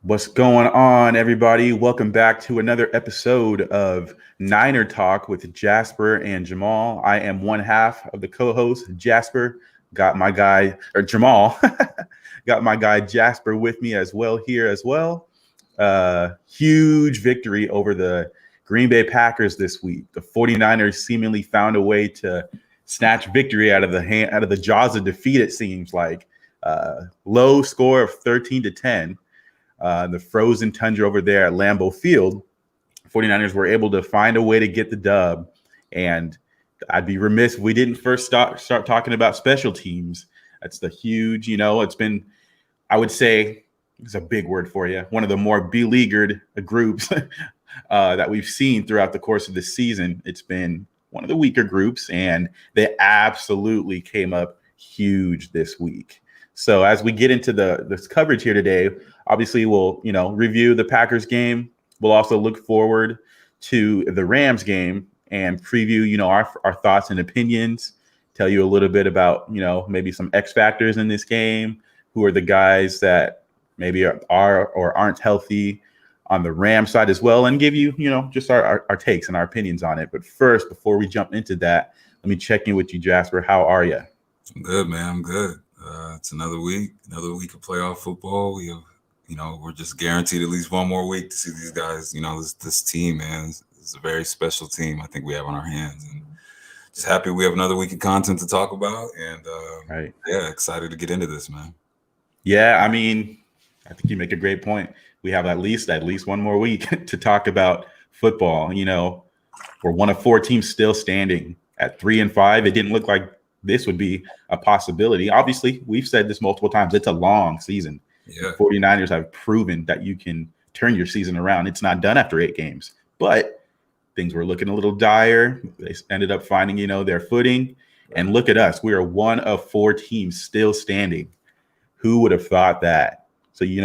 What's going on, everybody? Welcome back to another episode of 9erTalk with Jasper and Jamal. I am one half of the co-host, Jasper. Got my guy, or Jamal, got my guy Jasper with me as well here as well. Huge victory over the Green Bay Packers this week. The 49ers seemingly found a way to snatch victory out of the jaws of defeat, it seems like. Low score of 13-10. The frozen tundra over there at Lambeau Field, 49ers were able to find a way to get the dub. And I'd be remiss if we didn't first start talking about special teams. That's the huge, it's been, I would say, it's a big word for you, one of the more beleaguered groups that we've seen throughout the course of the season. It's been one of the weaker groups, and they absolutely came up huge this week. So as we get into this coverage here today, obviously we'll, review the Packers game. We'll also look forward to the Rams game and preview, our thoughts and opinions, tell you a little bit about, maybe some X factors in this game, who are the guys that maybe are or aren't healthy on the Rams side as well, and give you, just our takes and our opinions on it. But first, before we jump into that, let me check in with you, Jasper. How are you? I'm good, man. I'm good. It's another week of playoff football. We have, we're just guaranteed at least one more week to see these guys. This team, man, is a very special team I think we have on our hands. And just happy we have another week of content to talk about. And, Right. Yeah, excited to get into this, man. Yeah, I mean, I think you make a great point. We have at least one more week to talk about football. We're one of four teams still standing at 3-5. It didn't look like this would be a possibility. Obviously, we've said this multiple times. It's a long season. Yeah. The 49ers have proven that you can turn your season around. It's not done after 8 games, but things were looking a little dire. They ended up finding, their footing. And look at us. We are one of 4 teams still standing. Who would have thought that? So, you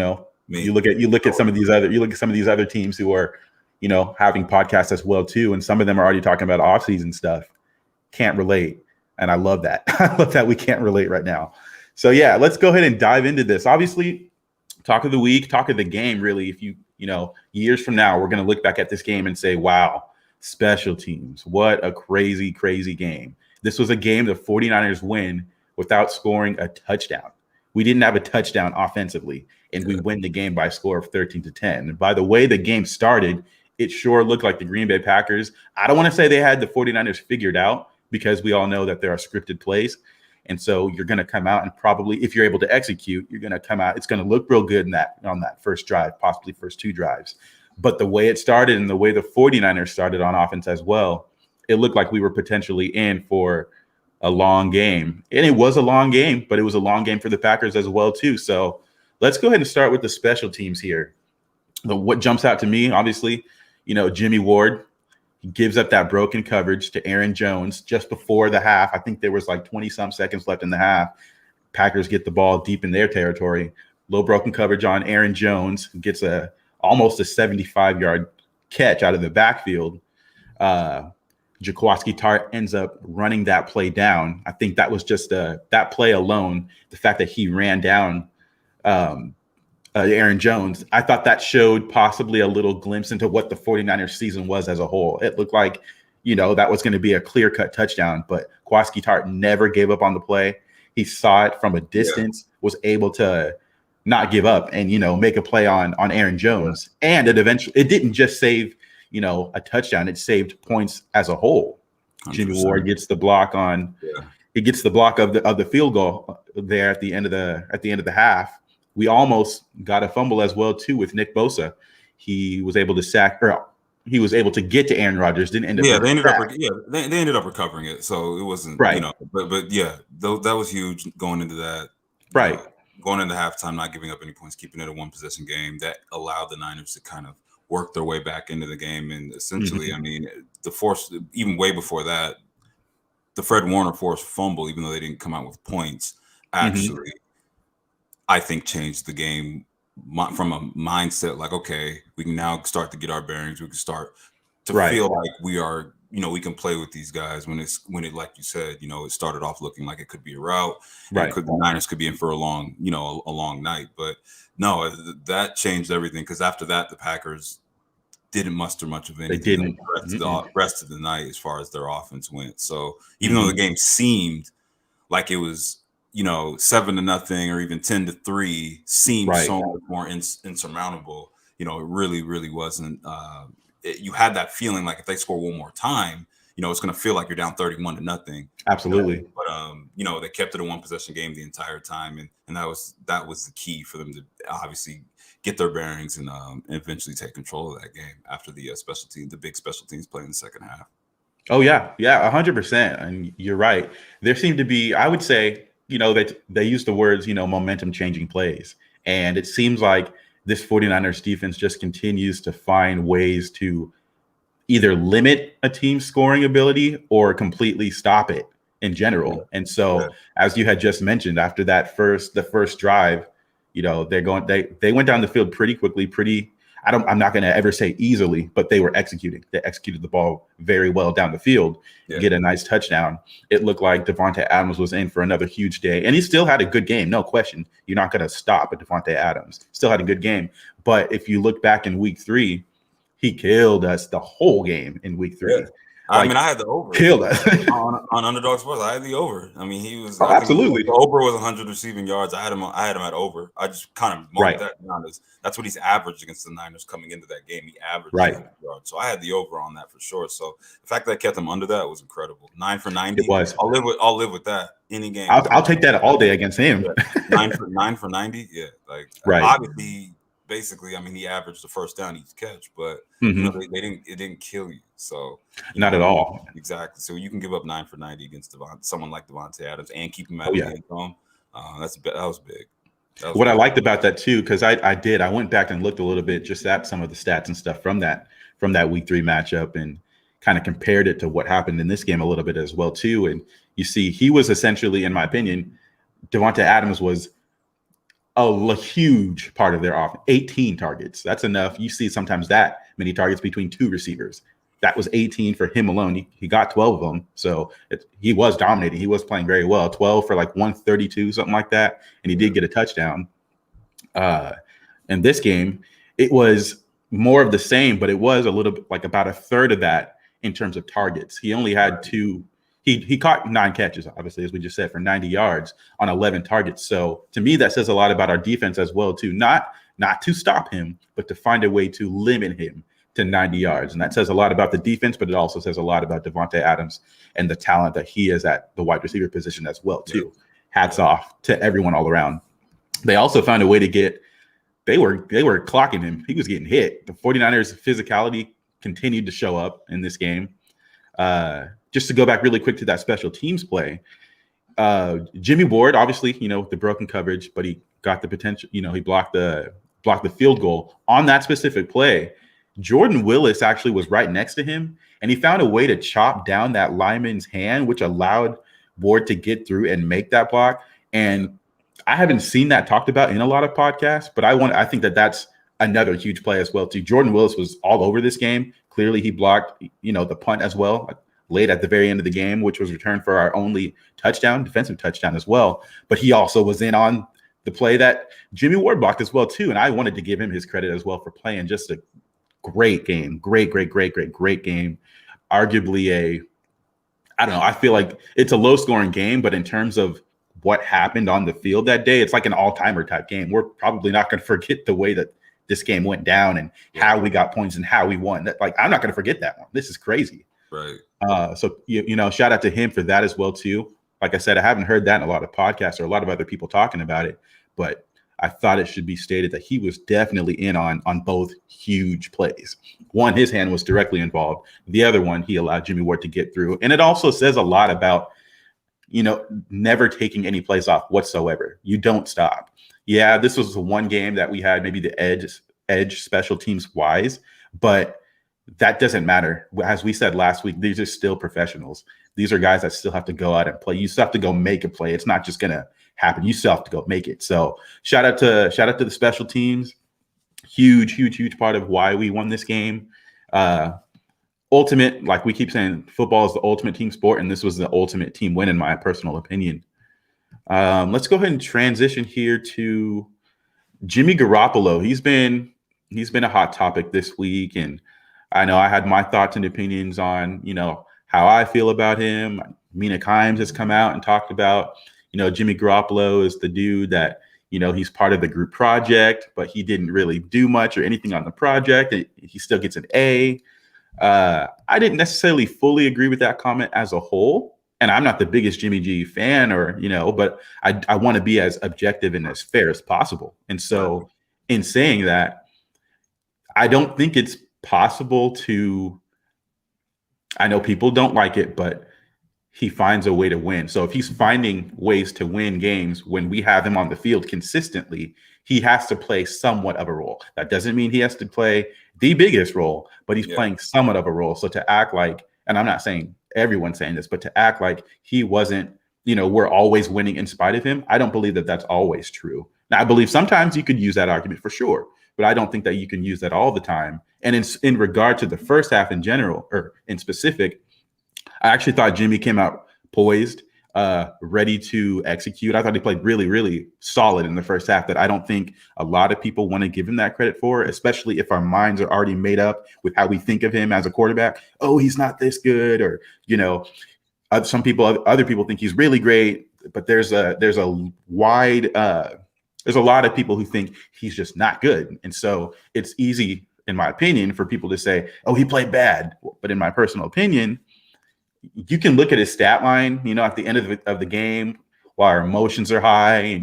look at some of these other teams who are, having podcasts as well too, and some of them are already talking about off-season stuff. Can't relate. And I love that. I love that we can't relate right now. So, yeah, let's go ahead and dive into this. Obviously, talk of the week, talk of the game, really. If years from now, we're going to look back at this game and say, wow, special teams. What a crazy, crazy game. This was a game the 49ers win without scoring a touchdown. We didn't have a touchdown offensively, and we win the game by a score of 13-10. And by the way the game started, it sure looked like the Green Bay Packers. I don't want to say they had the 49ers figured out, because we all know that there are scripted plays. And so you're going to come out and probably, if you're able to execute, you're going to come out. It's going to look real good on that first drive, possibly first 2 drives. But the way it started and the way the 49ers started on offense as well, it looked like we were potentially in for a long game. And it was a long game, but it was a long game for the Packers as well too. So let's go ahead and start with the special teams here. What jumps out to me, obviously, Jimmy Ward. He gives up that broken coverage to Aaron Jones just before the half. I think there was like 20-some seconds left in the half. Packers get the ball deep in their territory. Low broken coverage on Aaron Jones. Gets almost a 75-yard catch out of the backfield. Jaquiski Tartt ends up running that play down. I think that was just that play alone, the fact that he ran down Aaron Jones, I thought that showed possibly a little glimpse into what the 49ers season was as a whole. It looked like, that was going to be a clear-cut touchdown, but Jaquiski Tartt never gave up on the play. He saw it from a distance, was able to not give up and, make a play on Aaron Jones. Yeah. And it didn't just save, a touchdown. It saved points as a whole. 100%. Jimmy Ward gets the block he gets the block of the field goal there at the end of the half. We almost got a fumble as well too with Nick Bosa. He was able to get to Aaron Rodgers. Didn't end up. Yeah, they ended up recovering it, so it wasn't right. But yeah, that was huge going into that. Right. Going into halftime, not giving up any points, keeping it a 1-possession game that allowed the Niners to kind of work their way back into the game, and essentially, I mean, the force even way before that, the Fred Warner forced fumble, even though they didn't come out with points, actually. I think changed the game from a mindset like, okay, we can now start to get our bearings. We can start to feel like we are we can play with these guys when it, like you said, it started off looking like it could be a rout. Right. The Niners could be in for a long night. But no, that changed everything, because after that, the Packers didn't muster much of anything. They didn't. The rest of the night as far as their offense went. So even though the game seemed like it was, 7-0 or even 10-3, seemed so much more insurmountable, it really, really wasn't. You had that feeling like if they score one more time, it's going to feel like you're down 31-0. Absolutely. But they kept it a one possession game the entire time, and that was the key for them to obviously get their bearings and eventually take control of that game after the big special teams play in the second half. Oh yeah, 100%. And you're right. There seemed to be, I would say, that they use the words, momentum changing plays, and it seems like this 49ers defense just continues to find ways to either limit a team's scoring ability or completely stop it in general. And so, as you had just mentioned, after the first drive, they went down the field pretty quickly, I'm not going to ever say easily, but they were executing. They executed the ball very well down the field, get a nice touchdown. It looked like Davante Adams was in for another huge day, and he still had a good game, no question. You're not going to stop at Davante Adams. Still had a good game. But if you look back in week 3, he killed us the whole game in week 3. Yeah. I had the over. Killed us. on Underdog Sports. I had the over. He was absolutely. The over was 100 receiving yards. I had him at over. I just kind of marked that down as that's what he's averaged against the Niners coming into that game. He averaged 100 yards. So I had the over on that for sure. So the fact that I kept him under that was incredible. 9 for 90. It was. I'll live with that any game. I'll take that all day against him. 9 for 90. Yeah. Obviously, basically, he averaged the first down each catch, but it didn't kill you. So not at all. Exactly. So you can give up 9 for 90 against someone like Davante Adams and keep him at the end zone. That was big. What I liked about that too, because I went back and looked a little bit just at some of the stats and stuff from that week 3 matchup and kind of compared it to what happened in this game a little bit as well too. And you see, he was essentially, in my opinion, Davante Adams was a huge part of their offense. 18 targets. That's enough. You see sometimes that many targets between 2 receivers. That was 18 for him alone. He got 12 of them. So he was dominating. He was playing very well. 12 for like 132, something like that. And he did get a touchdown. In this game, it was more of the same, but it was a little bit like about a third of that in terms of targets. He only had 2. He caught 9 catches, obviously, as we just said, for 90 yards on 11 targets. So to me, that says a lot about our defense as well, too. Not to stop him, but to find a way to limit him to 90 yards. And that says a lot about the defense, but it also says a lot about Davante Adams and the talent that he is at the wide receiver position as well, too. Hats off to everyone all around. They also found a way to they were clocking him. He was getting hit. The 49ers physicality continued to show up in this game. Just to go back really quick to that special teams play, Jimmy Ward, obviously, the broken coverage, but he got the potential, he blocked the field goal on that specific play. Jordan Willis actually was right next to him, and he found a way to chop down that lineman's hand, which allowed Ward to get through and make that block. And I haven't seen that talked about in a lot of podcasts, but I think that's another huge play as well too. Jordan Willis was all over this game. Clearly he blocked, the punt as well, late at the very end of the game, which was returned for our only defensive touchdown as well. But he also was in on the play that Jimmy Ward blocked as well too. And I wanted to give him his credit as well for playing just a great game. Great game. Arguably I feel like it's a low scoring game, but in terms of what happened on the field that day, it's like an all-timer type game. We're probably not going to forget the way that this game went down and how we got points and how we won. I'm not going to forget that one. This is crazy. Right. So shout out to him for that as well too. Like I said, I haven't heard that in a lot of podcasts or a lot of other people talking about it, but I thought it should be stated that he was definitely in on both huge plays. One, his hand was directly involved. The other one, he allowed Jimmy Ward to get through. And it also says a lot about, never taking any plays off whatsoever. You don't stop. Yeah, this was the one game that we had maybe the edge special teams wise, but that doesn't matter. As we said last week, these are still professionals. These are guys that still have to go out and play. You still have to go make a play. It's not just going to happen. You still have to go make it. So shout out to the special teams. Huge part of why we won this game. ultimate, like we keep saying, football is the ultimate team sport, and this was the ultimate team win, in my personal opinion. Let's go ahead and transition here to Jimmy Garoppolo. He's been a hot topic this week, and I know I had my thoughts and opinions on, how I feel about him. Mina Kimes has come out and talked about, Jimmy Garoppolo is the dude that, he's part of the group project, but he didn't really do much or anything on the project. He still gets an A. I didn't necessarily fully agree with that comment as a whole. And I'm not the biggest Jimmy G fan but I want to be as objective and as fair as possible. And so in saying that, I don't think it's possible to, I know people don't like it, but he finds a way to win. So if he's finding ways to win games when we have him on the field consistently, he has to play somewhat of a role. That doesn't mean he has to play the biggest role, but he's playing somewhat of a role. So to act like, and I'm not saying everyone's saying this, but to act like he wasn't, we're always winning in spite of him, I don't believe that that's always true. Now, I believe sometimes you could use that argument for sure, but I don't think that you can use that all the time. And in regard to the first half in general, or in specific, I actually thought Jimmy came out poised, ready to execute. I thought he played really, really solid in the first half that I don't think a lot of people want to give him that credit for, especially if our minds are already made up with how we think of him as a quarterback. Oh, he's not this good, or, other people think he's really great, but there's a lot of people who think he's just not good. And so it's easy, in my opinion, for people to say, oh, he played bad. But in my personal opinion, you can look at his stat line, at the end of the game while our emotions are high and,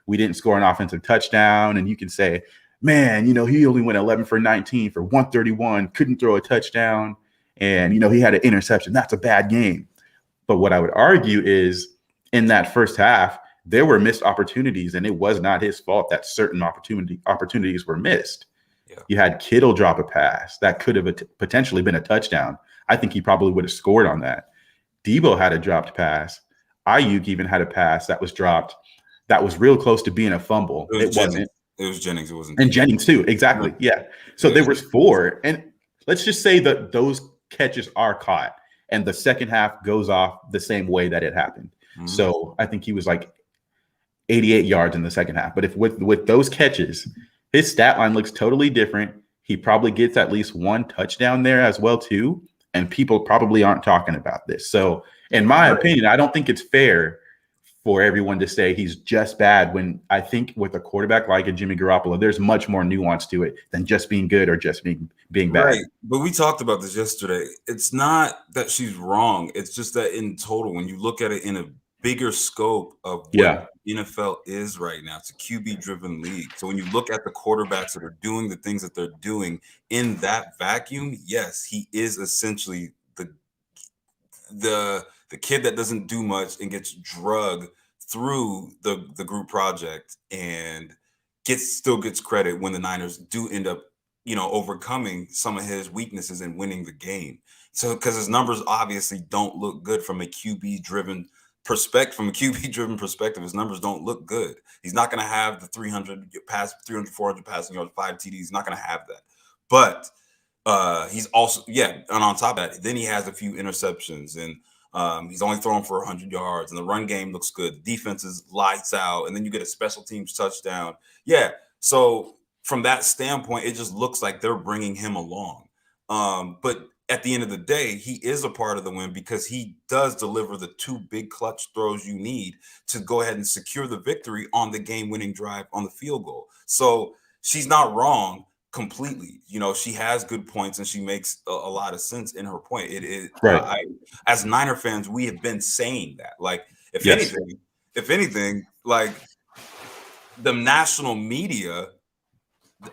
we didn't score an offensive touchdown. And you can say, man, he only went 11 for 19 for 131, couldn't throw a touchdown. And, he had an interception. That's a bad game. But what I would argue is in that first half, there were missed opportunities, and it was not his fault that certain opportunities were missed. Yeah. You had Kittle drop a pass that could have potentially been a touchdown. I think he probably would have scored on that. Debo had a dropped pass. Ayuk even had a pass that was dropped that was real close to being a fumble. It wasn't. It was Jennings. It wasn't. And Jennings too. Exactly. Yeah. So there was 4. And let's just say that those catches are caught and the second half goes off the same way that it happened. Mm-hmm. So I think he was like 88 yards in the second half. But if with those catches, his stat line looks totally different. He probably gets at least 1 touchdown there as well too. And people probably aren't talking about this. So in my opinion, I don't think it's fair for everyone to say he's just bad when I think with a quarterback like a Jimmy Garoppolo, there's much more nuance to it than just being good or just being bad. Right. But we talked about this yesterday. It's not that she's wrong. It's just that in total, when you look at it in a bigger scope of what NFL is right now, it's a QB-driven league. So when you look at the quarterbacks that are doing the things that they're doing in that vacuum, yes, he is essentially the kid that doesn't do much and gets drugged through the group project and still gets credit when the Niners do end up, overcoming some of his weaknesses and winning the game. So because his numbers obviously don't look good from a QB-driven perspective, his numbers don't look good. He's not going to have the 300, 400 passing yards, 5 TDs. He's not going to have that. But he's also, and on top of that, then he has a few interceptions and he's only throwing for 100 yards and the run game looks good. The defense is lights out. And then you get a special teams touchdown. Yeah. So from that standpoint, it just looks like they're bringing him along. But at the end of the day, he is a part of the win because he does deliver the 2 big clutch throws you need to go ahead and secure the victory on the game-winning drive on the field goal. So she's not wrong completely. She has good points and she makes a lot of sense in her point. It is right. As Niner fans, we have been saying that. Like, if anything, like the national media,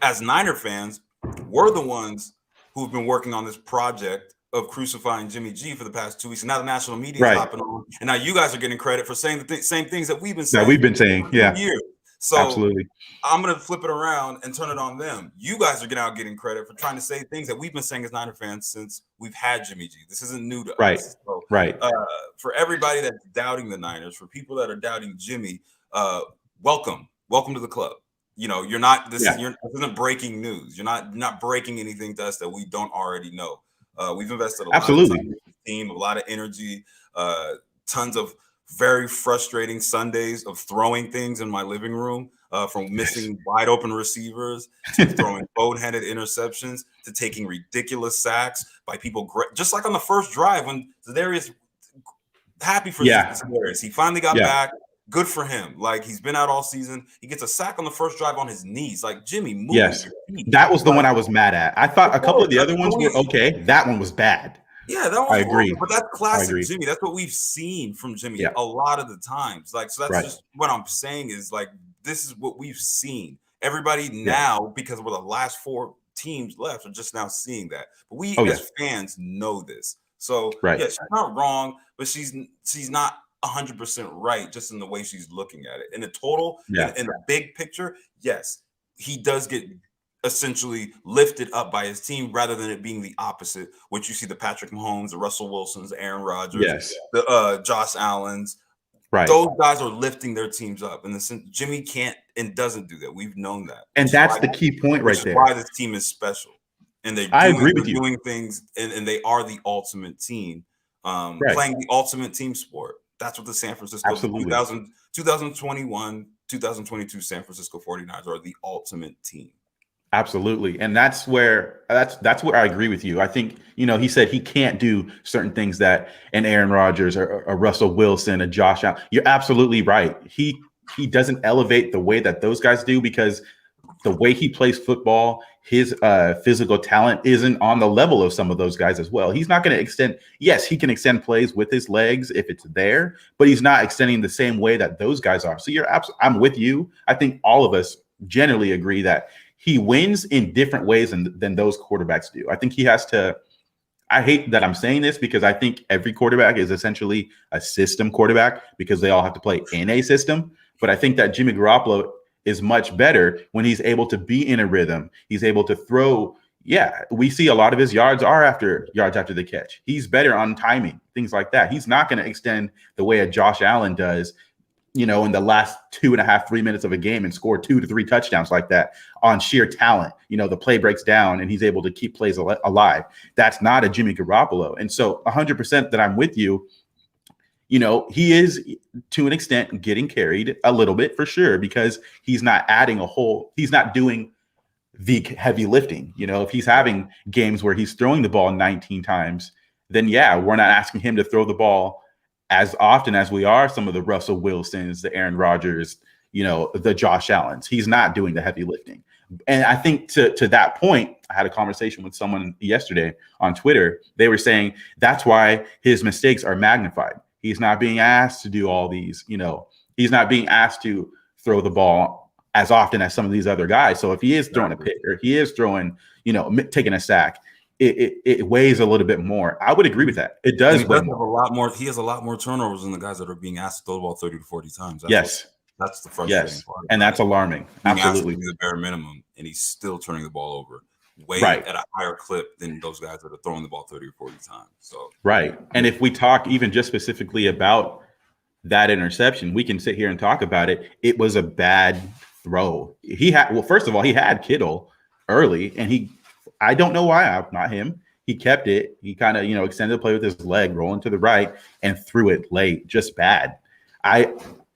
as Niner fans, we're the ones who've been working on this project of crucifying Jimmy G for the past 2 weeks. And now the national media is hopping on. And now you guys are getting credit for saying the same things that we've been saying. For years. So absolutely. I'm going to flip it around and turn it on them. You guys are getting credit for trying to say things that we've been saying as Niner fans since we've had Jimmy G. This isn't new to us. So, for everybody that's doubting the Niners, for people that are doubting Jimmy, welcome to the club. You're not this isn't breaking news. You're not breaking anything to us that we don't already know. We've invested a lot of Absolutely. time in the team, a lot of energy, tons of very frustrating Sundays of throwing things in my living room, from missing wide open receivers to throwing boneheaded interceptions to taking ridiculous sacks by people. Just like on the first drive when Zadarius, happy for Zadarius. He finally got back. Good for him. Like, he's been out all season. He gets a sack on the first drive on his knees. Like, Jimmy, move your feet. That was the one I was mad at. I thought a couple of the other ones were okay. That one was bad. Yeah, that was I agree. horrible, but that's classic Jimmy. That's what we've seen from Jimmy a lot of the times. Like, so that's just what I'm saying is, like, this is what we've seen. Everybody now, because we're the last 4 teams left, are just now seeing that. But we as fans know this. So yeah, she's not wrong, but she's not 100% right just in the way she's looking at it. In the total, in the big picture, yes, he does get essentially lifted up by his team rather than it being the opposite, which you see the Patrick Mahomes, the Russell Wilsons, the Aaron Rodgers, the Josh Allens. Those guys are lifting their teams up. And Jimmy can't and doesn't do that. We've known that. And that's the key point right there. Why this team is special. And I agree with you. Doing things, and they are the ultimate team, playing the ultimate team sport. That's what the San Francisco 2021, 2022 San Francisco 49ers are, the ultimate team. Absolutely. And that's where I agree with you. I think, he said he can't do certain things that an Aaron Rodgers or a Russell Wilson, a Josh Allen. You're absolutely right. He doesn't elevate the way that those guys do because the way he plays football, his physical talent isn't on the level of some of those guys as well. He's not going to extend. Yes, he can extend plays with his legs if it's there, but he's not extending the same way that those guys are. So I'm with you. I think all of us generally agree that he wins in different ways than those quarterbacks do. I think he has to. I hate that I'm saying this because I think every quarterback is essentially a system quarterback because they all have to play in a system. But I think that Jimmy Garoppolo is much better when he's able to be in a rhythm. He's able to throw. Yeah, we see a lot of his yards after the catch. He's better on timing, things like that. He's not going to extend the way a Josh Allen does, in the last 2.5, 3 minutes of a game and score 2 to 3 touchdowns like that on sheer talent. The play breaks down and he's able to keep plays alive. That's not a Jimmy Garoppolo. And so 100% that I'm with you. He is to an extent getting carried a little bit for sure because he's not he's not doing the heavy lifting. If he's having games where he's throwing the ball 19 times, then we're not asking him to throw the ball as often as we are some of the Russell Wilsons, the Aaron Rodgers, the Josh Allens. He's not doing the heavy lifting. And I think to that point, I had a conversation with someone yesterday on Twitter. They were saying that's why his mistakes are magnified. He's not being asked to do all these, he's not being asked to throw the ball as often as some of these other guys. So if he is throwing a pick or he is throwing, taking a sack, it weighs a little bit more. I would agree with that. It does weigh more. He has a lot more turnovers than the guys that are being asked to throw the ball 30 to 40 times. That's the frustrating part. And that's alarming. Absolutely. The bare minimum, and he's still turning the ball over at a higher clip than those guys that are throwing the ball 30 or 40 times. So And if we talk even just specifically about that interception, we can sit here and talk about it. It was a bad throw. First of all, he had Kittle early, and I don't know why, not him. He kept it. He kind of, extended the play with his leg, rolling to the right, and threw it late. Just bad.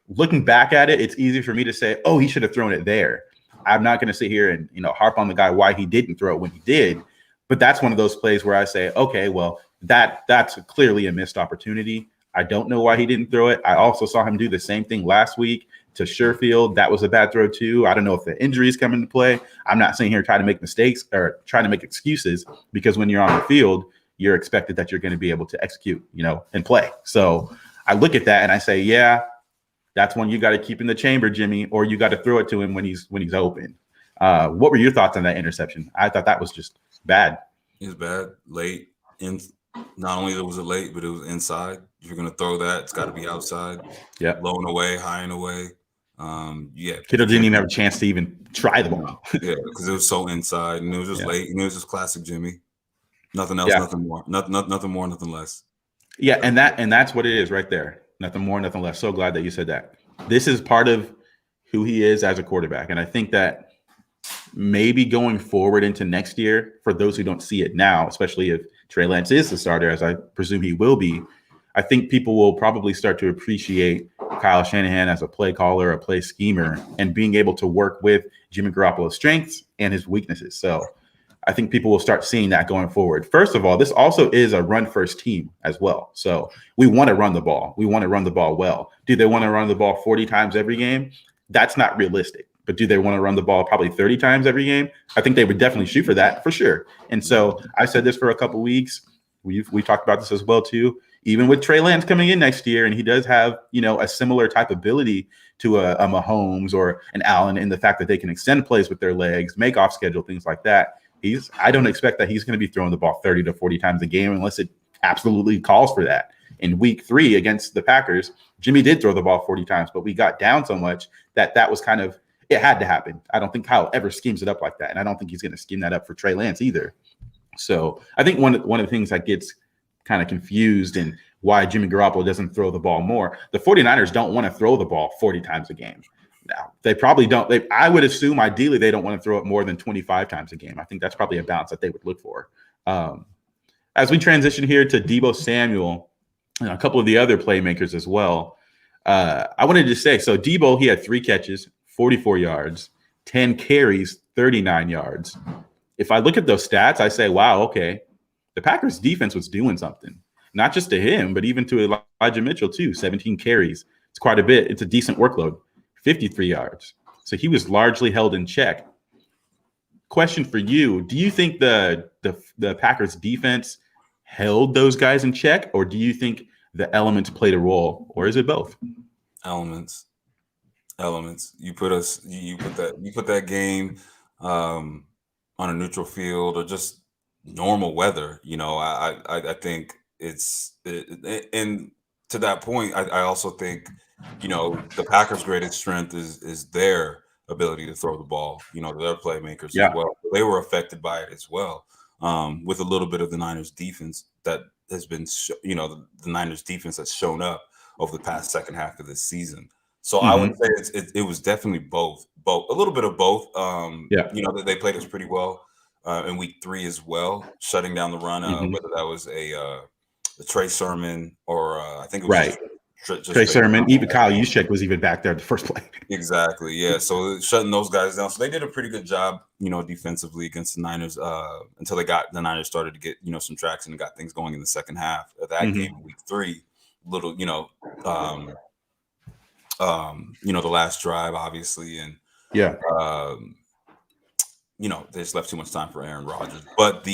Looking back at it, it's easy for me to say, oh, he should have thrown it there. I'm not going to sit here and, harp on the guy why he didn't throw it when he did. But that's one of those plays where I say, okay, well, that's clearly a missed opportunity. I don't know why he didn't throw it. I also saw him do the same thing last week to Sherfield. That was a bad throw too. I don't know if the injuries come into play. I'm not sitting here trying to make mistakes or trying to make excuses because when you're on the field, you're expected that you're going to be able to execute, and play. So I look at that and I say, yeah, that's one you got to keep in the chamber, Jimmy, or you got to throw it to him when he's open. What were your thoughts on that interception? I thought that was just bad. It was bad, late. Not only was it late, but it was inside. If you're going to throw that, it's got to be outside. Yeah, low and away, high and away. Kittle didn't even have a chance to even try the ball. Because it was so inside, and it was just late, and it was just classic Jimmy. Nothing else, nothing more, nothing more, nothing less. Yeah, and that's what it is right there. Nothing more, nothing less. So glad that you said that. This is part of who he is as a quarterback, and I think that maybe going forward into next year, for those who don't see it now, especially if Trey Lance is the starter, as I presume he will be, I think people will probably start to appreciate Kyle Shanahan as a play caller, a play schemer, and being able to work with Jimmy Garoppolo's strengths and his weaknesses. So I think people will start seeing that going forward. First of all, this also is a run-first team as well. So we want to run the ball. We want to run the ball well. Do they want to run the ball 40 times every game? That's not realistic. But do they want to run the ball probably 30 times every game? I think they would definitely shoot for that, for sure. And so I said this for a couple weeks. We talked about this as well, too. Even with Trey Lance coming in next year, and he does have, a similar type ability to a Mahomes or an Allen in the fact that they can extend plays with their legs, make off schedule, things like that. I don't expect that he's going to be throwing the ball 30 to 40 times a game unless it absolutely calls for that. In week 3 against the Packers, Jimmy did throw the ball 40 times, but we got down so much that was kind of, it had to happen. I don't think Kyle ever schemes it up like that. And I don't think he's going to scheme that up for Trey Lance either. So I think one of the things that gets kind of confused and why Jimmy Garoppolo doesn't throw the ball more, the 49ers don't want to throw the ball 40 times a game. Now, they probably don't. I would assume ideally they don't want to throw it more than 25 times a game. I think that's probably a balance that they would look for. As we transition here to Deebo Samuel and a couple of the other playmakers as well, I wanted to say, so Deebo, he had 3 catches, 44 yards, 10 carries, 39 yards. If I look at those stats, I say, wow, okay, the Packers defense was doing something, not just to him, but even to Elijah Mitchell too. 17 carries. It's quite a bit. It's a decent workload. 53 yards. So he was largely held in check. Question for you. Do you think the Packers defense held those guys in check, or do you think the elements played a role, or is it both? Elements. You put that game on a neutral field or just normal weather. I think and to that point, I also think, the Packers' greatest strength is their ability to throw the ball, their playmakers as well. They were affected by it as well, with a little bit of the Niners defense that has been, the Niners defense has shown up over the past second half of this season. So I would say it was definitely both, a little bit of both. They played us pretty well in week 3 as well, shutting down the run, whether that was a Trey Sermon or I think it was just Trey Sermon. Even Kyle Juszczyk was even back there at the first play. Exactly, yeah. So shutting those guys down. So they did a pretty good job, defensively against the Niners until the Niners started to get, some traction and got things going in the second half of that game in week 3. Little, the last drive, obviously, and they just left too much time for Aaron Rodgers. But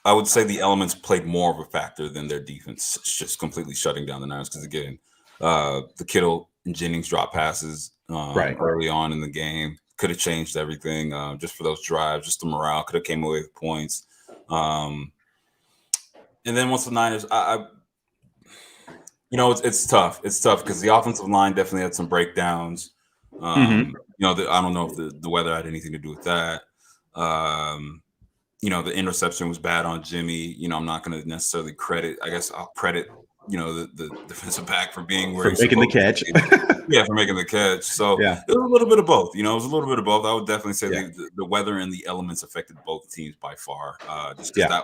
I would say the elements played more of a factor than their defense just completely shutting down the Niners. Because again, the Kittle and Jennings drop passes early on in the game could have changed everything. Just for those drives, just the morale could have came away with points. And then once the Niners, it's tough. It's tough because the offensive line definitely had some breakdowns. I don't know if the weather had anything to do with that. The interception was bad on Jimmy. I'm not going to necessarily credit. I guess I'll credit, the defensive back for being where he's making the catch. For making the catch. So it was a little bit of both. It was a little bit of both. I would definitely say the weather and the elements affected both teams by far. Just because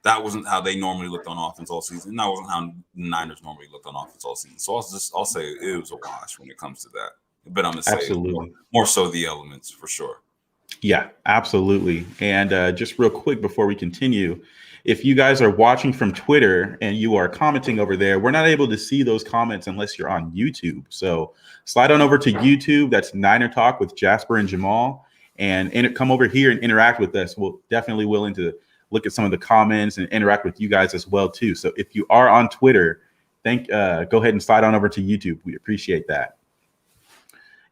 that wasn't how they normally looked on offense all season. That wasn't how the Niners normally looked on offense all season. So I'll say it was a wash when it comes to that. But I'm going to say absolutely more so the elements for sure. Yeah, absolutely. And just real quick before we continue, if you guys are watching from Twitter and you are commenting over there, we're not able to see those comments unless you're on YouTube. So slide on over to YouTube. That's 9erTalk with Jasper and Jamal, and come over here and interact with us. We're definitely willing to look at some of the comments and interact with you guys as well too. So if you are on Twitter, go ahead and slide on over to YouTube. We appreciate that.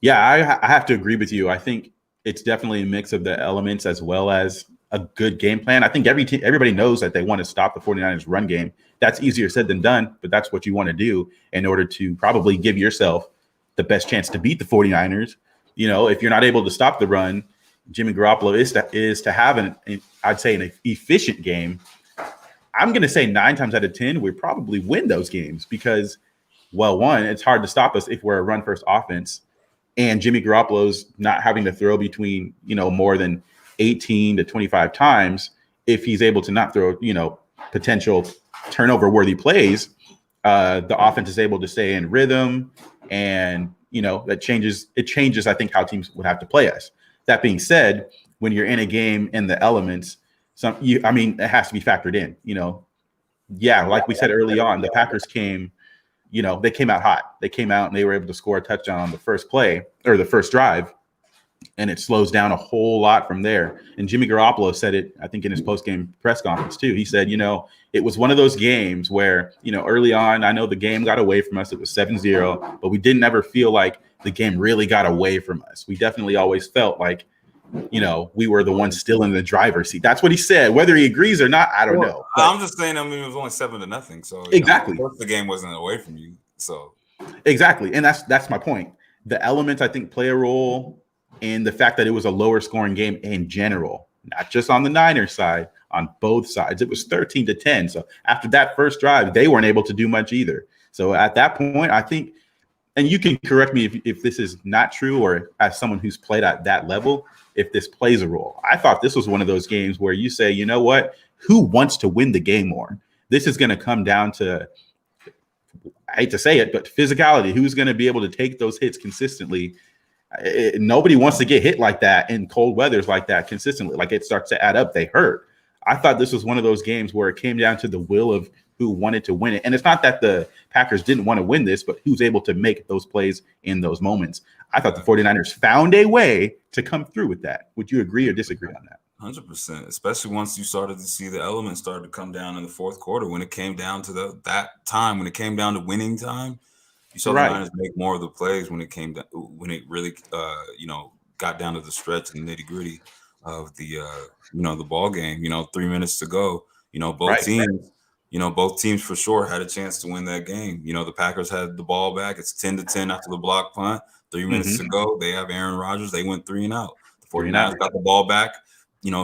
Yeah, I have to agree with you. I think it's definitely a mix of the elements as well as a good game plan. I think everybody knows that they want to stop the 49ers run game. That's easier said than done, but that's what you want to do in order to probably give yourself the best chance to beat the 49ers. If you're not able to stop the run, Jimmy Garoppolo is to have an efficient game. I'm going to say 9 times out of 10, we probably win those games because, well, one, it's hard to stop us if we're a run-first offense. And Jimmy Garoppolo's not having to throw between, more than 18 to 25 times if he's able to not throw, potential turnover-worthy plays, the offense is able to stay in rhythm, and that changes. It changes, I think, how teams would have to play us. That being said, when you're in a game in the elements, it has to be factored in. Like we said early on, the Packers came. They came out hot. They came out and they were able to score a touchdown on the first play or the first drive, and it slows down a whole lot from there. And Jimmy Garoppolo said it, I think, in his post-game press conference too. He said, it was one of those games where, early on, I know the game got away from us. It was 7-0, but we didn't ever feel like the game really got away from us. We definitely always felt like, we were the ones still in the driver's seat. That's what he said. Whether he agrees or not, I don't know. But I'm just saying, it was only 7-0. So exactly, the game wasn't away from you. So exactly, and that's my point. The elements, I think, play a role in the fact that it was a lower scoring game in general, not just on the Niners side, on both sides. It was 13-10. So after that first drive, they weren't able to do much either. So at that point, I think, and you can correct me if this is not true, or as someone who's played at that level, if this plays a role. I thought this was one of those games where you say, you know what, who wants to win the game more? This is going to come down to, I hate to say it, but physicality. Who's going to be able to take those hits consistently? Nobody wants to get hit like that in cold weathers like that consistently. Like, it starts to add up. They hurt. I thought this was one of those games where it came down to the will of who wanted to win it. And it's not that the Packers didn't want to win this, but who's able to make those plays in those moments. I thought the 49ers found a way to come through with that. Would you agree or disagree on that? 100%, especially once you started to see the elements start to come down in the fourth quarter. When it came down to that time, when it came down to winning time, you saw the Niners make more of the plays when it came down, when it really, got down to the stretch and nitty gritty of the, the ball game. 3 minutes to go. Both teams for sure had a chance to win that game. The Packers had the ball back. It's 10-10 after the block punt. 3 minutes to go. They have Aaron Rodgers. They went 3 and out. The 49ers got the ball back,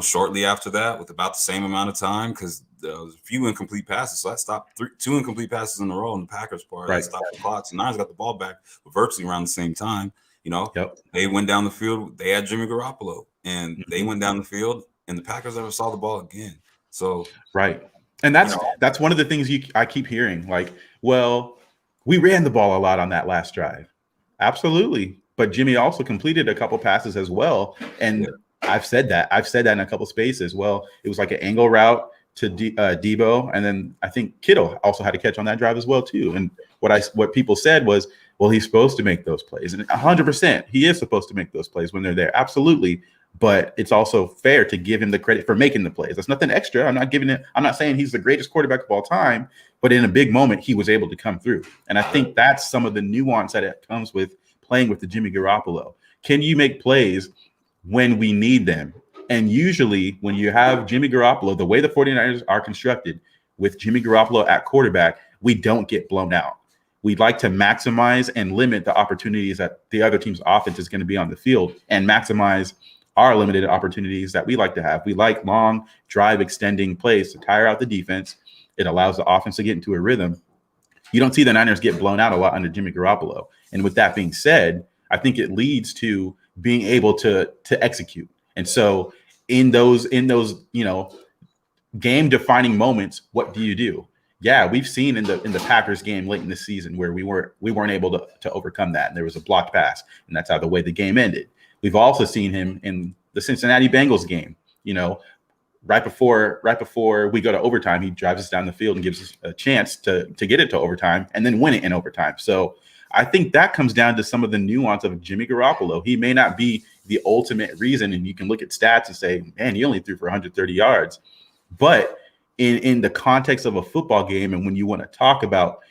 shortly after that with about the same amount of time, because there was a few incomplete passes. So that stopped 2 incomplete passes in a row on the Packers' part. That stopped the clock. So Niners got the ball back virtually around the same time. They went down the field. They had Jimmy Garoppolo, and they went down the field, and the Packers never saw the ball again. So and that's one of the things I keep hearing. Like, well, we ran the ball a lot on that last drive. Absolutely. But Jimmy also completed a couple passes as well. And I've said that in a couple spaces. Well, it was like an angle route to Debo. And then I think Kittle also had a catch on that drive as well, too. And what people said was, well, he's supposed to make those plays. And 100%, he is supposed to make those plays when they're there. Absolutely. But it's also fair to give him the credit for making the plays. That's nothing extra. I'm not saying he's the greatest quarterback of all time, but in a big moment, he was able to come through. And I think that's some of the nuance that it comes with playing with the Jimmy Garoppolo. Can you make plays when we need them? And usually when you have Jimmy Garoppolo, the way the 49ers are constructed with Jimmy Garoppolo at quarterback, we don't get blown out. We'd like to maximize and limit the opportunities that the other team's offense is going to be on the field, and maximize our limited opportunities that we like to have. We like long drive extending plays to tire out the defense. It allows the offense to get into a rhythm. You don't see the Niners get blown out a lot under Jimmy Garoppolo. And with that being said, I think it leads to being able to execute. And so in those game defining moments, what do you do? Yeah, we've seen in the Packers game late in the season where we weren't able to overcome that, and there was a blocked pass, and that's how the way the game ended. We've also seen him in the Cincinnati Bengals game. Right before we go to overtime, he drives us down the field and gives us a chance to get it to overtime and then win it in overtime. So I think that comes down to some of the nuance of Jimmy Garoppolo. He may not be the ultimate reason, and you can look at stats and say, man, he only threw for 130 yards. But in the context of a football game, and when you want to talk about,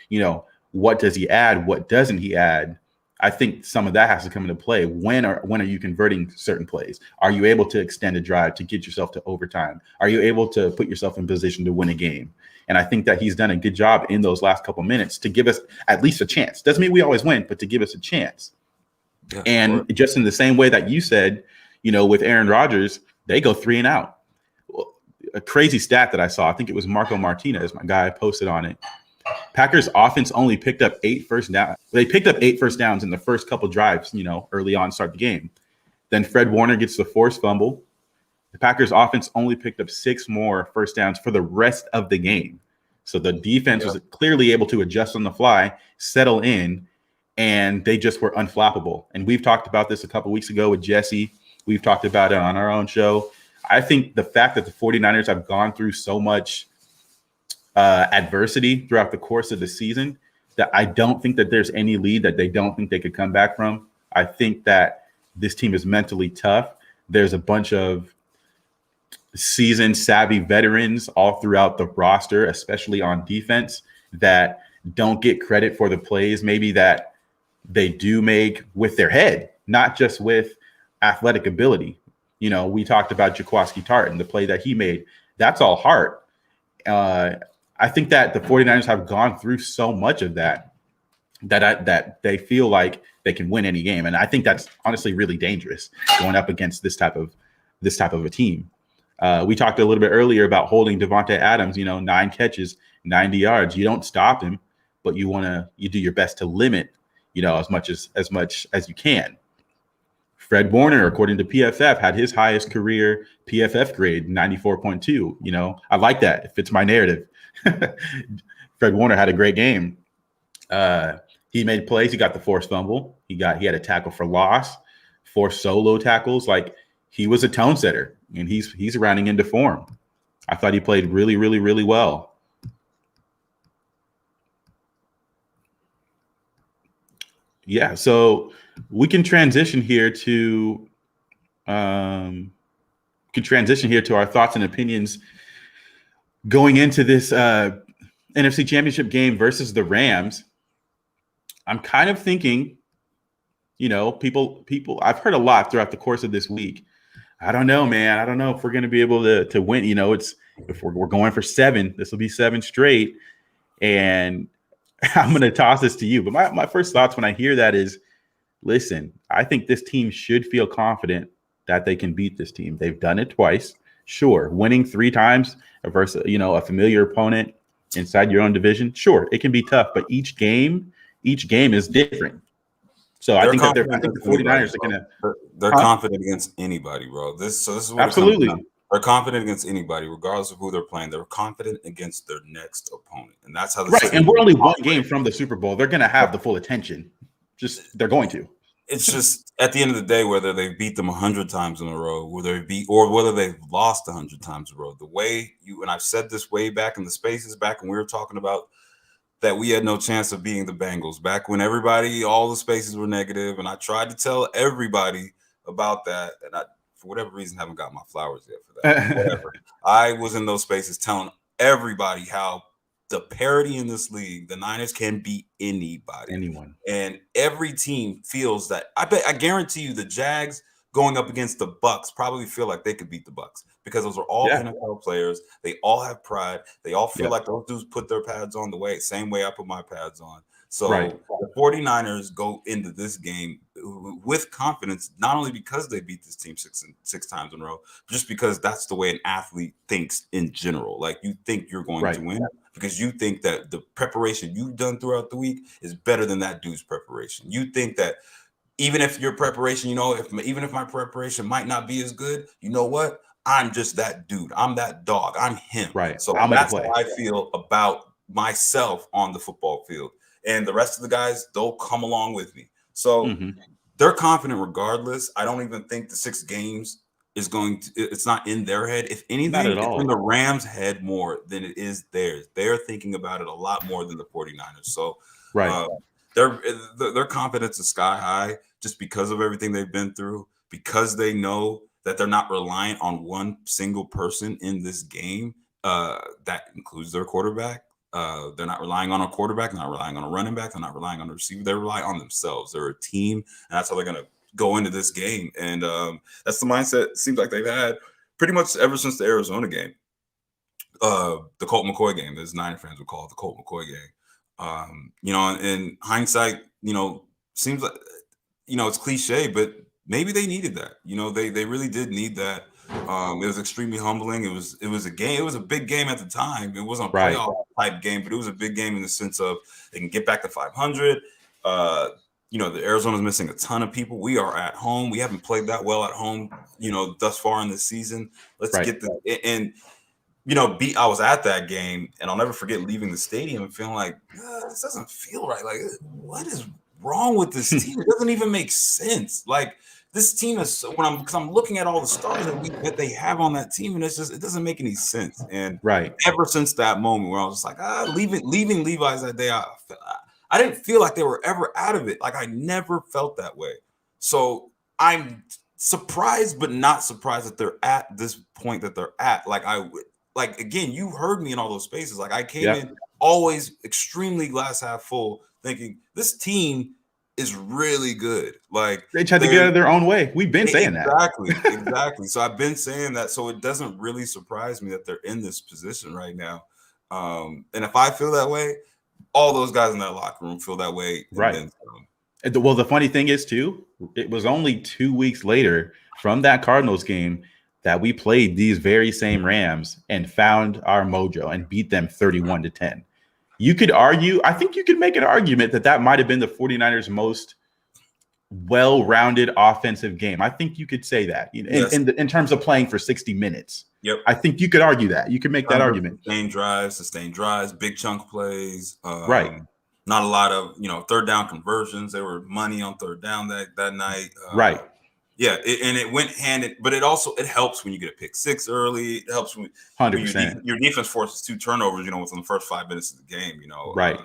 what does he add, what doesn't he add, I think some of that has to come into play. When are you converting certain plays? Are you able to extend a drive to get yourself to overtime? Are you able to put yourself in position to win a game? And I think that he's done a good job in those last couple minutes to give us at least a chance. Doesn't mean we always win, but to give us a chance. Yeah, and just in the same way that you said, with Aaron Rodgers, they go 3 and out. A crazy stat that I saw, I think it was Marco Martinez, my guy, posted on it. Packers offense only picked up 8 first downs. They picked up 8 first downs in the first couple drives, early on, start the game. Then Fred Warner gets the forced fumble. The Packers offense only picked up 6 more first downs for the rest of the game. So the defense was clearly able to adjust on the fly, settle in, and they just were unflappable. And we've talked about this a couple weeks ago with Jesse. We've talked about it on our own show. I think the fact that the 49ers have gone through so much adversity throughout the course of the season, that I don't think that there's any lead that they don't think they could come back from. I think that this team is mentally tough. There's a bunch of seasoned, savvy veterans all throughout the roster, especially on defense, that don't get credit for the plays maybe that they do make with their head, not just with athletic ability. You know, we talked about Jaquaski Tartan, the play that he made. That's all heart. I think that the 49ers have gone through so much of that they feel like they can win any game. And I think that's honestly really dangerous going up against this type of a team. We talked a little bit earlier about holding Devontae Adams, 9 catches, 90 yards. You don't stop him, but you do your best to limit, as much as you can. Fred Warner, according to PFF, had his highest career PFF grade, 94.2. I like that. It fits my narrative. Fred Warner had a great game. He made plays. He got the forced fumble. He had a tackle for loss, 4 solo tackles. Like, he was a tone setter, and he's rounding into form. I thought he played really, really, really well. Yeah, so we can transition here to our thoughts and opinions going into this NFC Championship game versus the Rams. I'm kind of thinking, people. I've heard a lot throughout the course of this week. I don't know, man. I don't know if we're going to be able to win. If we're going for 7, this will be 7 straight, and I'm going to toss this to you. But my first thoughts when I hear that is, listen, I think this team should feel confident that they can beat this team. They've done it twice. Sure, winning 3 times versus a familiar opponent inside your own division. Sure, it can be tough, but each game is different. So I think the 49ers are going to. They're confident against anybody, bro. This is what absolutely. They're confident against anybody, regardless of who they're playing. They're confident against their next opponent, and that's how. Right, and we're only 1 game from the Super Bowl. They're going to have the full attention. They're going to. It's just at the end of the day, whether they beat them 100 times in a row, whether they've lost 100 times in a row. The way and I've said this way back in the spaces, back when we were talking about that we had no chance of beating the Bengals, back when all the spaces were negative, and I tried to tell everybody about that, and I, for whatever reason, haven't got my flowers yet for that. Whatever. I was in those spaces telling everybody how the parity in this league, the Niners can beat anybody, anyone, and every team feels that. I guarantee you, the Jags going up against the Bucks probably feel like they could beat the Bucks because those are all NFL players. They all have pride. They all feel like those dudes put their pads on the same way I put my pads on. So the 49ers go into this game with confidence, not only because they beat this team six times in a row, but just because that's the way an athlete thinks in general. Like, you think you're going to win because you think that the preparation you've done throughout the week is better than that dude's preparation. You think that even if your preparation, even if my preparation might not be as good, you know what? I'm just that dude. I'm that dog. I'm him. Right. So that's how I feel about myself on the football field. And the rest of the guys, they'll come along with me. So they're confident regardless. I don't even think the 6 games it's not in their head. If anything, it's in the Rams' head more than it is theirs. They're thinking about it a lot more than the 49ers. So their confidence is sky high just because of everything they've been through, because they know that they're not reliant on one single person in this game. That includes their quarterback. They're not relying on a quarterback, they're not relying on a running back, they're not relying on a receiver. They rely on themselves. They're a team, and that's how they're going to go into this game. And that's the mindset it seems like they've had pretty much ever since the Arizona game, the Colt McCoy game, as Niner fans would call it, the Colt McCoy game. In hindsight, seems like, it's cliche, but maybe they needed that. They really did need that. It was extremely humbling. It was a game. It was a big game at the time. It wasn't a playoff type game, but it was a big game in the sense of they can get back to 500. the Arizona's missing a ton of people. We are at home. We haven't played that well at home, thus far in this season. Let's get the and I was at that game, and I'll never forget leaving the stadium and feeling like this doesn't feel right. Like, what is wrong with this team? It doesn't even make sense. Like, this team is because I'm looking at all the stars that they have on that team, and it doesn't make any sense. And ever since that moment where I was just like, leaving Levi's that day, I didn't feel like they were ever out of it. Like, I never felt that way. So I'm surprised, but not surprised that they're at this point that they're at. Like, again, you heard me in all those spaces. Like, I came in always extremely glass half full, thinking this team is really good. Like, they tried to get out of their own way. We've been saying that. Exactly. So I've been saying that. So it doesn't really surprise me that they're in this position right now. And if I feel that way, all those guys in that locker room feel that way. Right. Well, the funny thing is, too, it was only 2 weeks later from that Cardinals game that we played these very same Rams and found our mojo and beat them 31-10. You could argue, I think you could make an argument that might have been the 49ers' most well-rounded offensive game. I think you could say that in terms of playing for 60 minutes. Yep. I think you could argue that. You could make that argument. Sustained drives, big chunk plays. Right. Not a lot of, third down conversions. There were money on third down that night. Right. Yeah, and it went but it helps when you get a pick six early. It helps when 100%. Your defense forces 2 turnovers, within the first 5 minutes of the game. Right.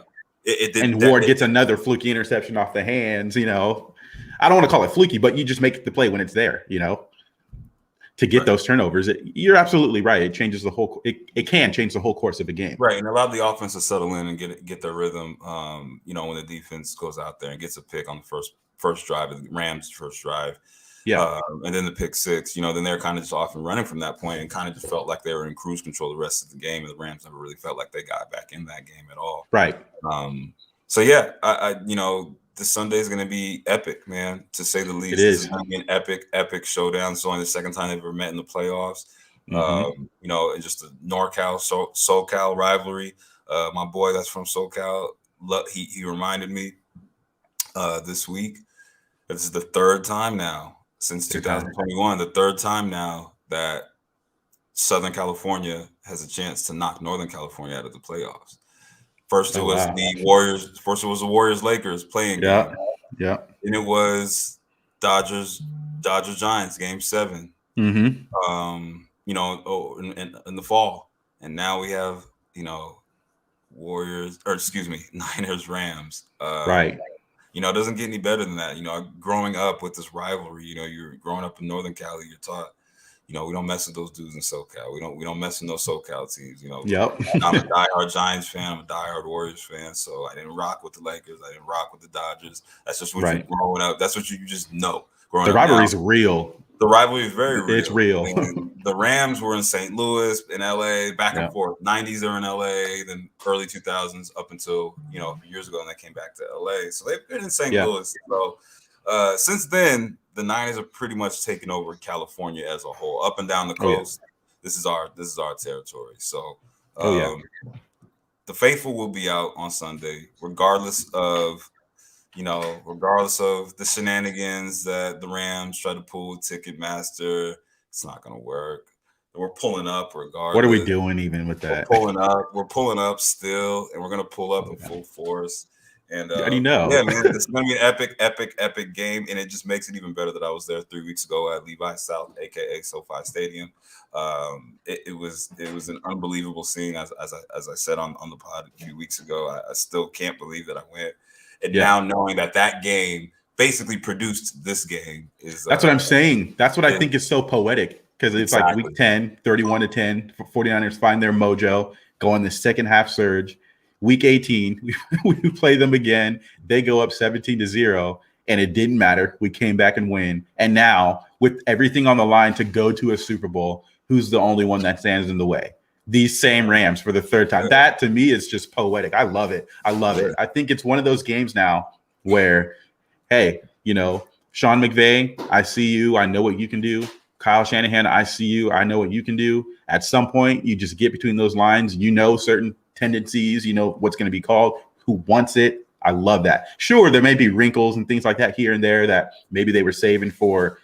Ward gets another fluky interception off the hands. I don't want to call it fluky, but you just make the play when it's there. To get those turnovers. You're absolutely right. It changes the whole. It can change the whole course of a game. Right, and allow the offense to settle in and get their rhythm. When the defense goes out there and gets a pick on the first drive, the Rams' first drive. Yeah. And then the pick six, then they're kind of just off and running from that point and kind of just felt like they were in cruise control the rest of the game. And the Rams never really felt like they got back in that game at all. Right. So yeah, this Sunday is going to be epic, man, to say the least. It is. This is going to be an epic showdown. It's only the second time they've ever met in the playoffs. And just the NorCal SoCal rivalry. My boy that's from SoCal, he reminded me this week. This is the third time now since 2021, the third time now that Southern California has a chance to knock Northern California out of the playoffs. First, it was the Warriors. First, it was the Warriors-Lakers playing game. Yeah. And it was Dodgers-Giants game 7. Mm-hmm. In the fall. And now we have, Niners-Rams. Right. It doesn't get any better than that. Growing up with this rivalry, you're growing up in Northern Cali, you're taught, we don't mess with those dudes in SoCal. We don't mess with those SoCal teams. Yep. I'm a diehard Giants fan. I'm a diehard Warriors fan. So I didn't rock with the Lakers. I didn't rock with the Dodgers. That's just what you're growing up. That's what you just know. The rivalry is real. The rivalry is very real. It's real. The Rams were in St. Louis, in LA, back and forth. 90s they're in LA, then early 2000s up until, years ago, and they came back to LA. So they've been in St. Louis. So since then, the Niners have pretty much taken over California as a whole, up and down the coast. This is our territory. So the faithful will be out on Sunday, regardless of the shenanigans that the Rams try to pull with Ticketmaster. It's not going to work. We're pulling up regardless. What are we doing even with that? We're pulling up still, and we're going to pull up in full force. And how do you know? Yeah, man, it's going to be an epic game, and it just makes it even better that I was there 3 weeks ago at Levi South, aka SoFi Stadium. It was an unbelievable scene, as I said on the pod a few weeks ago. I still can't believe that I went. And now knowing that game basically produced this game is that's what I'm saying. That's what I think is so poetic, because it's like week 10, 31-10, 49ers find their mojo, go on the second half surge. Week 18, we play them again. They go up 17-0, and it didn't matter. We came back and win. And now, with everything on the line to go to a Super Bowl, who's the only one that stands in the way? These same Rams for the third time. That, to me, is just poetic. I love it. I think it's one of those games now where, hey, Sean McVay, I see you. I know what you can do. Kyle Shanahan, I see you. I know what you can do. At some point, you just get between those lines. Certain tendencies, what's going to be called, who wants it. I love that. Sure, there may be wrinkles and things like that here and there that maybe they were saving for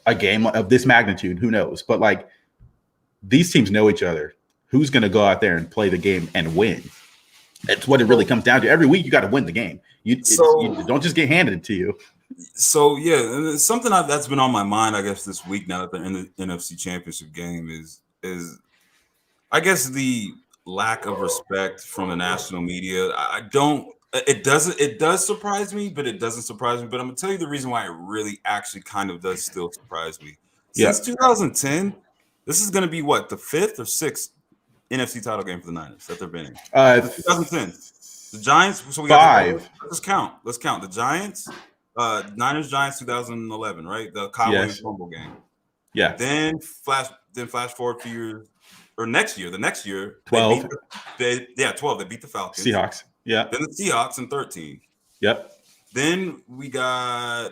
a game of this magnitude. Who knows? But like, these teams know each other. Who's going to go out there and play the game and win? That's what it really comes down to. Every week, you got to win the game. You don't just get handed it to you. So yeah, something that's been on my mind, I guess, this week now that they're in the NFC Championship game is I guess the lack of respect from the national media. It does surprise me, but it doesn't surprise me. But I'm gonna tell you the reason why it really actually kind of does still surprise me. Since 2010, this is gonna be what, the 5th or 6th NFC title game for the Niners that they've been in. 2010. The Giants. So we got 5. Let's count. The Giants. Niners Giants 2011, right? The Kyle Williams fumble game. Yeah. Then flash forward a few years, or next year. The next year, 12. 12. They beat the Falcons. Seahawks. Yeah. Then the Seahawks in 13. Yep. Then we got.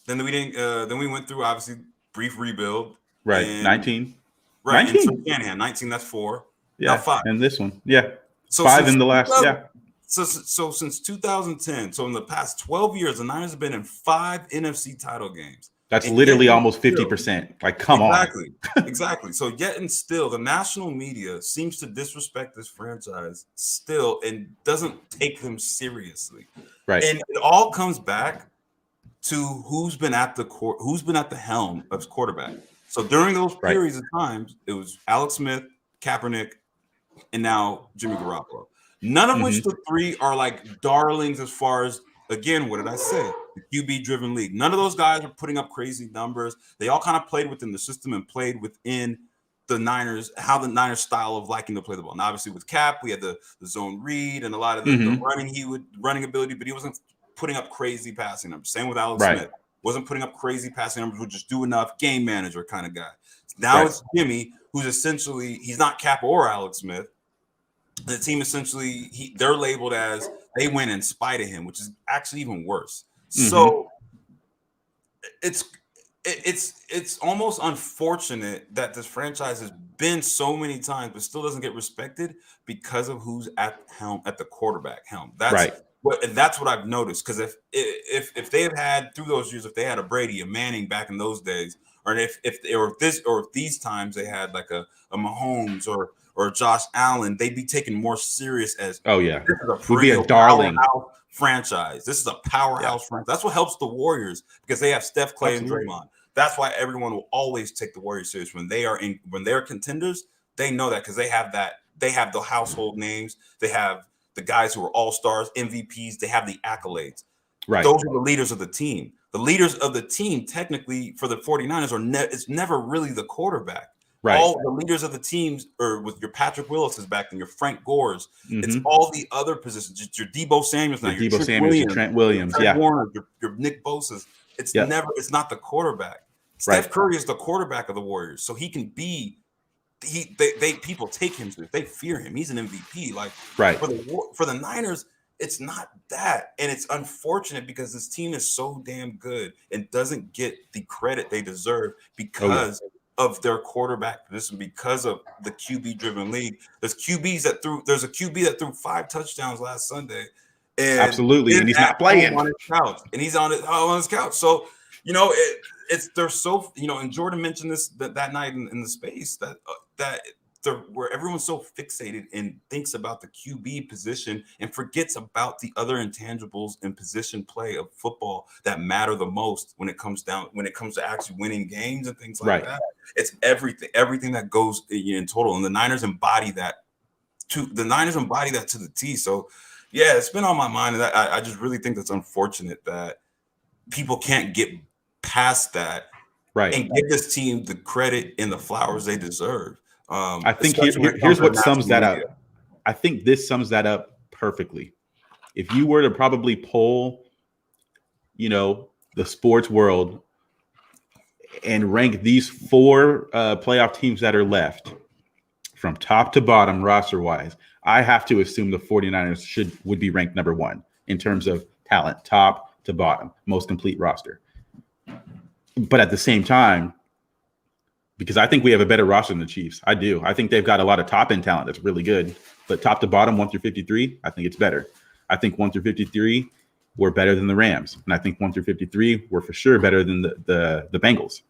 Then we didn't. Then we went through obviously brief rebuild. Right. And, 19. Right. 19. And Shanahan, 19. That's 4. Yeah. Now 5. And this one. Yeah. So 5 in the last. Yeah. So since 2010, so in the past 12 years, the Niners have been in 5 NFC title games. That's literally almost 50%. Like, come on. Exactly. So yet and still, the national media seems to disrespect this franchise still and doesn't take them seriously. Right. And it all comes back to who's been at the helm of quarterback. So during those periods of times, it was Alex Smith, Kaepernick, and now Jimmy Garoppolo. None of which the 3 are like darlings as far as, again, what did I say? The QB-driven league. None of those guys are putting up crazy numbers. They all kind of played within the system and played within the Niners, how the Niners style of liking to play the ball. And obviously with Cap, we had the zone read and a lot of the running ability, but he wasn't putting up crazy passing numbers. Same with Alex Smith. Wasn't putting up crazy passing numbers, would just do enough, game manager kind of guy. Now it's Jimmy, who's essentially, he's not Cap or Alex Smith. The team essentially, they're labeled as they win in spite of him, which is actually even worse. So it's almost unfortunate that this franchise has been so many times, but still doesn't get respected because of who's at the quarterback helm. That's what I've noticed. Because if they have had through those years, if they had a Brady, a Manning back in those days, or if these times they had like a Mahomes or Josh Allen, they'd be taken more serious as would be a darling franchise. This is a powerhouse franchise. That's what helps the Warriors because they have Steph, Clay, and Draymond. That's why everyone will always take the Warriors serious when they're contenders. They know that because they have the household names. They have the guys who are all-stars, MVPs. They have the accolades. Right. Those are the leaders of the team. The leaders of the team, technically, for the 49ers, it's never really the quarterback. Right. All the leaders of the teams, or with your Patrick Willis's back then, your Frank Gore's, it's all the other positions. Your Debo Samuels, now, your Trent Williams, Warner, your Nick Bosa's. It's not the quarterback. Steph Curry is the quarterback of the Warriors, so he can be. People take him to. They fear him. He's an MVP. Like for the Niners, it's not that, and it's unfortunate because this team is so damn good and doesn't get the credit they deserve because of their quarterback position, because of the QB-driven league. There's a QB that threw 5 touchdowns last Sunday, and absolutely, and he's not playing on his couch, and he's on his couch. So they're so and Jordan mentioned this that night in the space that where everyone's so fixated and thinks about the QB position and forgets about the other intangibles and position play of football that matter the most when it comes to actually winning games and things like that. It's everything that goes in total, and the Niners embody that to the T. So yeah, it's been on my mind, and I just really think that's unfortunate that people can't get past that and give this team the credit and the flowers they deserve. I think here's what sums that up. I think this sums that up perfectly. If you were to probably poll, the sports world and rank these 4 playoff teams that are left from top to bottom roster-wise, I have to assume the 49ers would be ranked number 1 in terms of talent, top to bottom, most complete roster. But at the same time, because I think we have a better roster than the Chiefs. I do. I think they've got a lot of top-end talent that's really good. But top to bottom, 1 through 53, I think it's better. I think 1 through 53 were better than the Rams. And I think 1 through 53 were for sure better than the Bengals.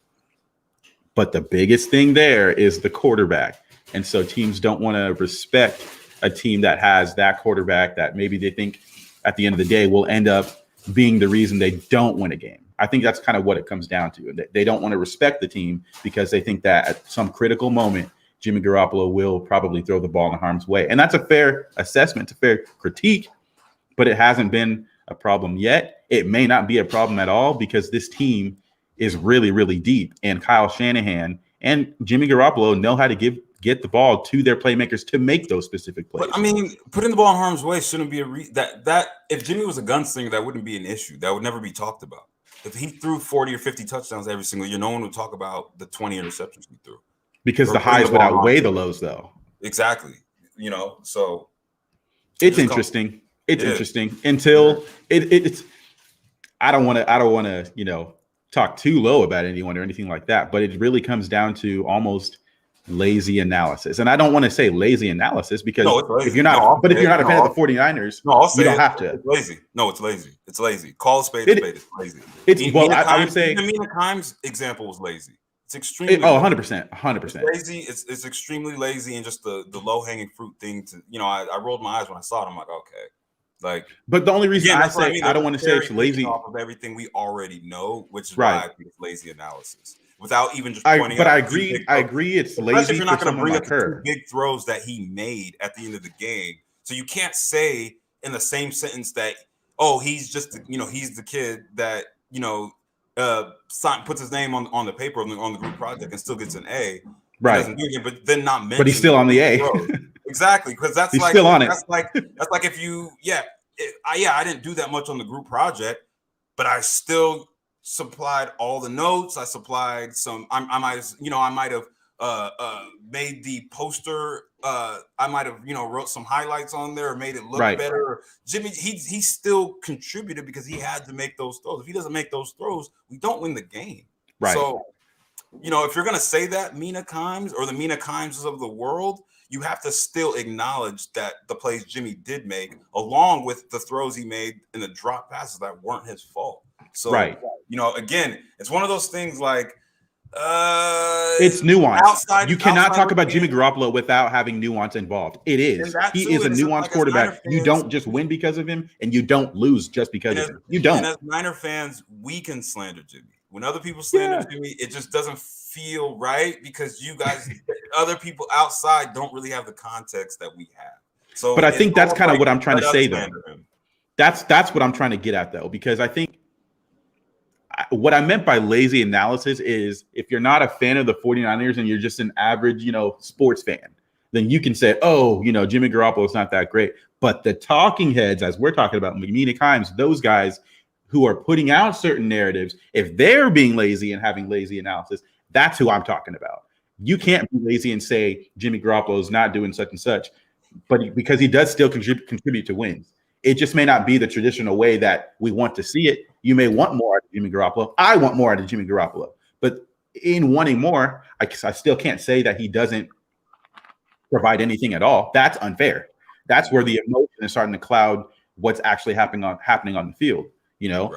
But the biggest thing there is the quarterback. And so teams don't want to respect a team that has that quarterback that maybe they think at the end of the day will end up being the reason they don't win a game. I think that's kind of what it comes down to. They don't want to respect the team because they think that at some critical moment, Jimmy Garoppolo will probably throw the ball in harm's way. And that's a fair assessment, a fair critique, but it hasn't been a problem yet. It may not be a problem at all because this team is really, really deep. And Kyle Shanahan and Jimmy Garoppolo know how to get the ball to their playmakers to make those specific plays. But I mean, putting the ball in harm's way shouldn't be that if Jimmy was a gunslinger, that wouldn't be an issue. That would never be talked about. If he threw 40 or 50 touchdowns every single year, no one would talk about the 20 interceptions he threw. Because the highs would outweigh the lows, though. Exactly. So it's interesting. It's interesting until it's. I don't want to, talk too low about anyone or anything like that. But it really comes down to almost lazy analysis. And I don't want to say lazy analysis because if you're not, if you're not a fan of the 49ers, you don't have to. It's lazy. No, it's lazy. It's lazy. Call a spade a spade. It's lazy. I would say the Mina Kimes example was lazy. It's extremely 100%. It's lazy. It's extremely lazy and just the low hanging fruit thing to I rolled my eyes when I saw it. I'm like, okay. But the only reason I don't want to say it's lazy off of everything we already know, which is why I think it's lazy analysis. Without even just pointing out. But I agree it's lazy. Especially if you're not going to bring up the two big throws that he made at the end of the game. So you can't say in the same sentence that, he's just, he's the kid that, puts his name on the paper on the group project and still gets an A. Right. But then not mention. But he's still on the A. Exactly. Because that's he's still on it. That's like if you, I didn't do that much on the group project, but I still supplied all the notes. I supplied some. I might have made the poster. I might have wrote some highlights on there or made it look better. Jimmy, he still contributed because he had to make those throws. If he doesn't make those throws, we don't win the game. Right. So, if you're gonna say that Mina Kimes or the Mina Kimeses of the world, you have to still acknowledge that the plays Jimmy did make, along with the throws he made and the drop passes that weren't his fault. So, again, it's one of those things like it's nuance. You cannot talk about Jimmy Garoppolo without having nuance involved. It is. He is a nuanced quarterback. You don't just win because of him, and you don't lose just because of him. You don't. And as Niner fans, we can slander Jimmy. When other people slander Jimmy, it just doesn't feel right because you guys, other people outside, don't really have the context that we have. So, but I think that's kind of what I'm trying to say, though. That's what I'm trying to get at, though, because I think what I meant by lazy analysis is if you're not a fan of the 49ers and you're just an average, sports fan, then you can say, Jimmy Garoppolo is not that great. But the talking heads, as we're talking about, Mina Kimes, those guys who are putting out certain narratives, if they're being lazy and having lazy analysis, that's who I'm talking about. You can't be lazy and say Jimmy Garoppolo is not doing such and such, but because he does still contribute to wins. It just may not be the traditional way that we want to see it. You may want more out of Jimmy Garoppolo. I want more out of Jimmy Garoppolo. But in wanting more, I still can't say that he doesn't provide anything at all. That's unfair. That's where the emotion is starting to cloud what's actually happening on the field. Yeah,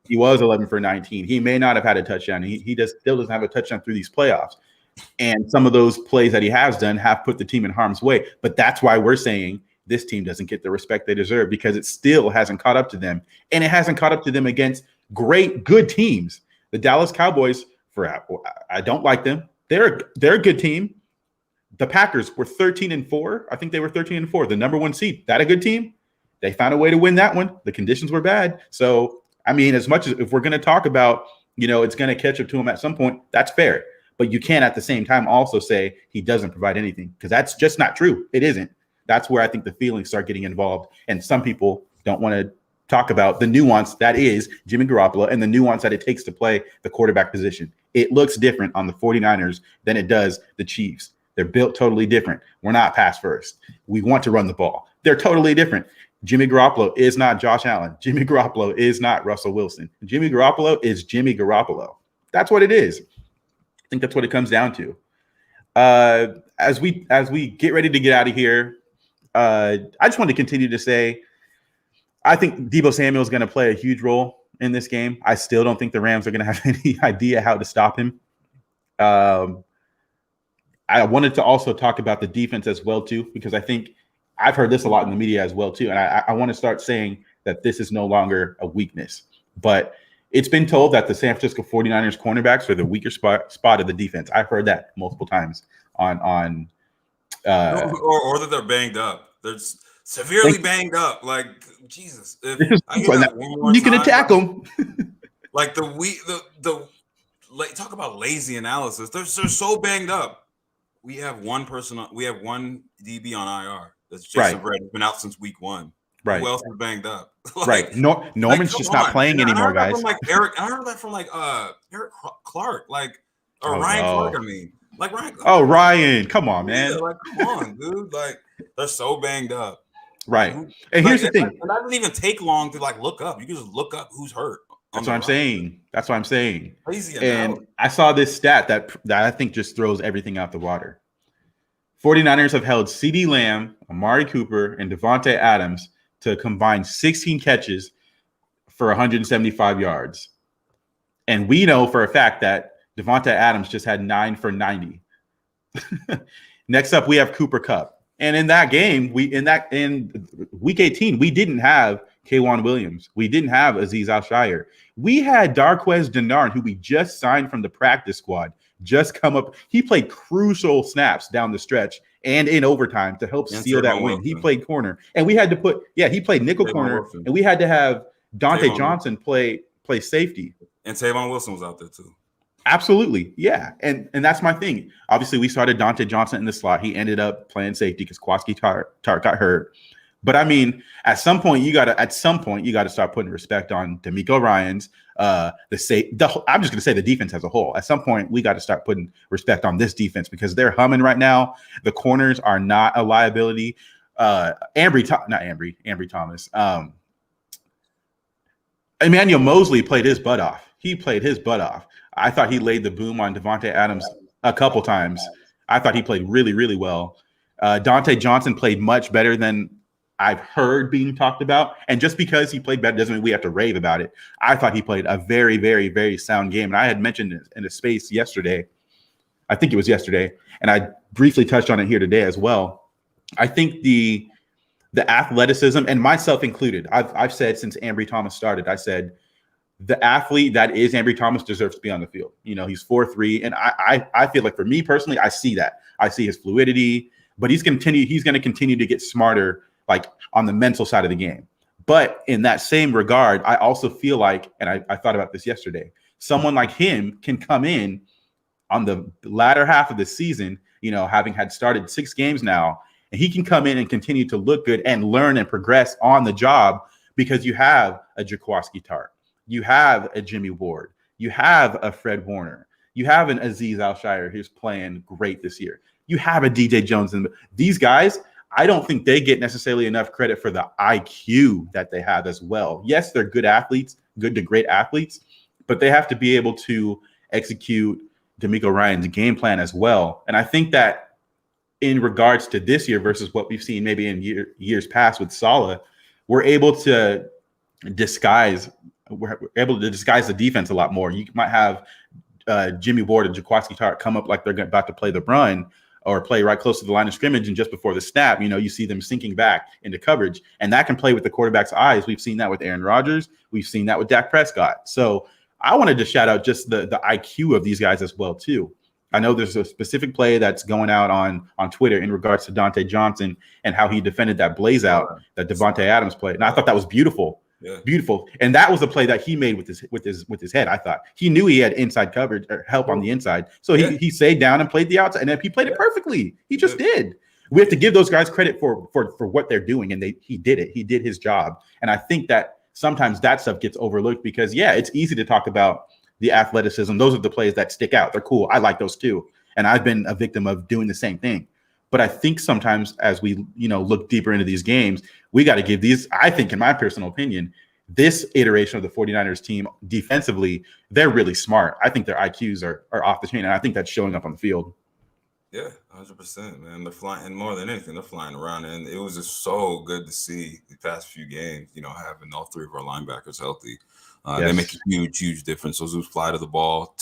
he was 11 for 19. He may not have had a touchdown. He still doesn't have a touchdown through these playoffs. And some of those plays that he has done have put the team in harm's way. But that's why we're saying this team doesn't get the respect they deserve because it still hasn't caught up to them. And it hasn't caught up to them against good teams. The Dallas Cowboys, I don't like them. They're a good team. The Packers were 13-4. I think they were 13-4, the number one seed. That a good team? They found a way to win that one. The conditions were bad. So, I mean, as much as if we're going to talk about, it's going to catch up to him at some point, that's fair. But you can't at the same time also say he doesn't provide anything because that's just not true. It isn't. That's where I think the feelings start getting involved. And some people don't want to talk about the nuance that is Jimmy Garoppolo and the nuance that it takes to play the quarterback position. It looks different on the 49ers than it does the Chiefs. They're built totally different. We're not pass first. We want to run the ball. They're totally different. Jimmy Garoppolo is not Josh Allen. Jimmy Garoppolo is not Russell Wilson. Jimmy Garoppolo is Jimmy Garoppolo. That's what it is. I think that's what it comes down to. As we get ready to get out of here, I just want to continue to say I think Deebo Samuel is going to play a huge role in this game. I still don't think the Rams are going to have any idea how to stop him. I wanted to also talk about the defense as well, too, because I think I've heard this a lot in the media as well, too. And I want to start saying that this is no longer a weakness. But it's been told that the San Francisco 49ers cornerbacks are the weaker spot of the defense. I've heard that multiple times on or that they're banged up. They're severely banged up. Like, Jesus. If I hear that one more you time, can attack them. Like talk about lazy analysis. They're so banged up. We have one DB on IR. That's Jason Brett. He's been out since week 1. Right. Who else is banged up? Right. Norman's just not playing anymore, guys. I heard that from Eric Clark, Ryan Clark. I mean, Ryan. Ryan, come on, man. Yeah, come on, dude. They're so banged up. Right. And here's the thing. And that didn't even take long to look up. You can just look up who's hurt. That's what I'm saying. That's what I'm saying. Crazy. And I saw this stat that I think just throws everything out the water. 49ers have held CeeDee Lamb, Amari Cooper, and Devontae Adams to combine 16 catches for 175 yards. And we know for a fact that Devontae Adams just had 9 for 90. Next up, we have Cooper Kupp. And in that game, in week 18, we didn't have K'Wan Williams. We didn't have Azeez Al-Shaair. We had Darqueze Dennard, who we just signed from the practice squad, just come up. He played crucial snaps down the stretch and in overtime to help seal that win. He played corner. And we had to he played nickel corner. And we had to have Dante Johnson play safety. And Tavon Wilson was out there too. Absolutely. Yeah. And that's my thing. Obviously, we started Dante Johnson in the slot. He ended up playing safety because Kwaski Tart got hurt. But I mean, at some point you got to start putting respect on DeMeco Ryans. I'm just going to say the defense as a whole. At some point, we got to start putting respect on this defense because they're humming right now. The corners are not a liability. Ambry Thomas. Emmanuel Mosley played his butt off. I thought he laid the boom on Devontae Adams a couple times. I thought he played really, really well. Dante Johnson played much better than I've heard being talked about. And just because he played better doesn't mean we have to rave about it. I thought he played a very, very, very sound game. And I had mentioned it in a space yesterday. I think it was yesterday. And I briefly touched on it here today as well. I think the athleticism, and myself included, I've said since Ambry Thomas started, I said, the athlete that is Ambry Thomas deserves to be on the field. You know, he's 4'3", and I feel like for me personally, I see that. I see his fluidity, but he's going to continue to get smarter, like on the mental side of the game. But in that same regard, I also feel like, and I thought about this yesterday, someone like him can come in on the latter half of the season, you know, having had started 6 games now, and he can come in and continue to look good and learn and progress on the job because you have a Jaquiski Tartt. You have a Jimmy Ward. You have a Fred Warner. You have an Azeez Al-Shaair who's playing great this year. You have a DJ Jones. And these guys, I don't think they get necessarily enough credit for the IQ that they have as well. Yes, they're good athletes, good to great athletes, but they have to be able to execute DeMeco Ryans' game plan as well. And I think that in regards to this year versus what we've seen maybe in years past with Saleh, we're able to disguise the defense a lot more. You might have Jimmy Ward and Jaquiski Tartt come up like they're about to play the run or play right close to the line of scrimmage, and just before the snap, you know, you see them sinking back into coverage, and that can play with the quarterback's eyes. We've seen that with Aaron Rodgers. We've seen that with Dak Prescott. So I wanted to shout out just the IQ of these guys as well too. I know there's a specific play that's going out on Twitter in regards to Dante Johnson and how he defended that blaze out that Devontae Adams played, and I thought that was beautiful. Yeah. Beautiful. And that was a play that he made with his head. I thought he knew he had inside coverage or help on the inside. So he stayed down and played the outside, and then he played it perfectly. He just did. We have to give those guys credit for what they're doing, and he did it. He did his job. And I think that sometimes that stuff gets overlooked because it's easy to talk about the athleticism. Those are the plays that stick out. They're cool. I like those too. And I've been a victim of doing the same thing. But I think sometimes as we, look deeper into these games, we got to give these, I think in my personal opinion, this iteration of the 49ers team defensively, they're really smart. I think their IQs are off the chain, and I think that's showing up on the field. Yeah, 100%, man. They're flying, and more than anything, they're flying around, and it was just so good to see the past few games. Having all three of our linebackers healthy, they make a Yes. huge difference. Those who fly to the ball,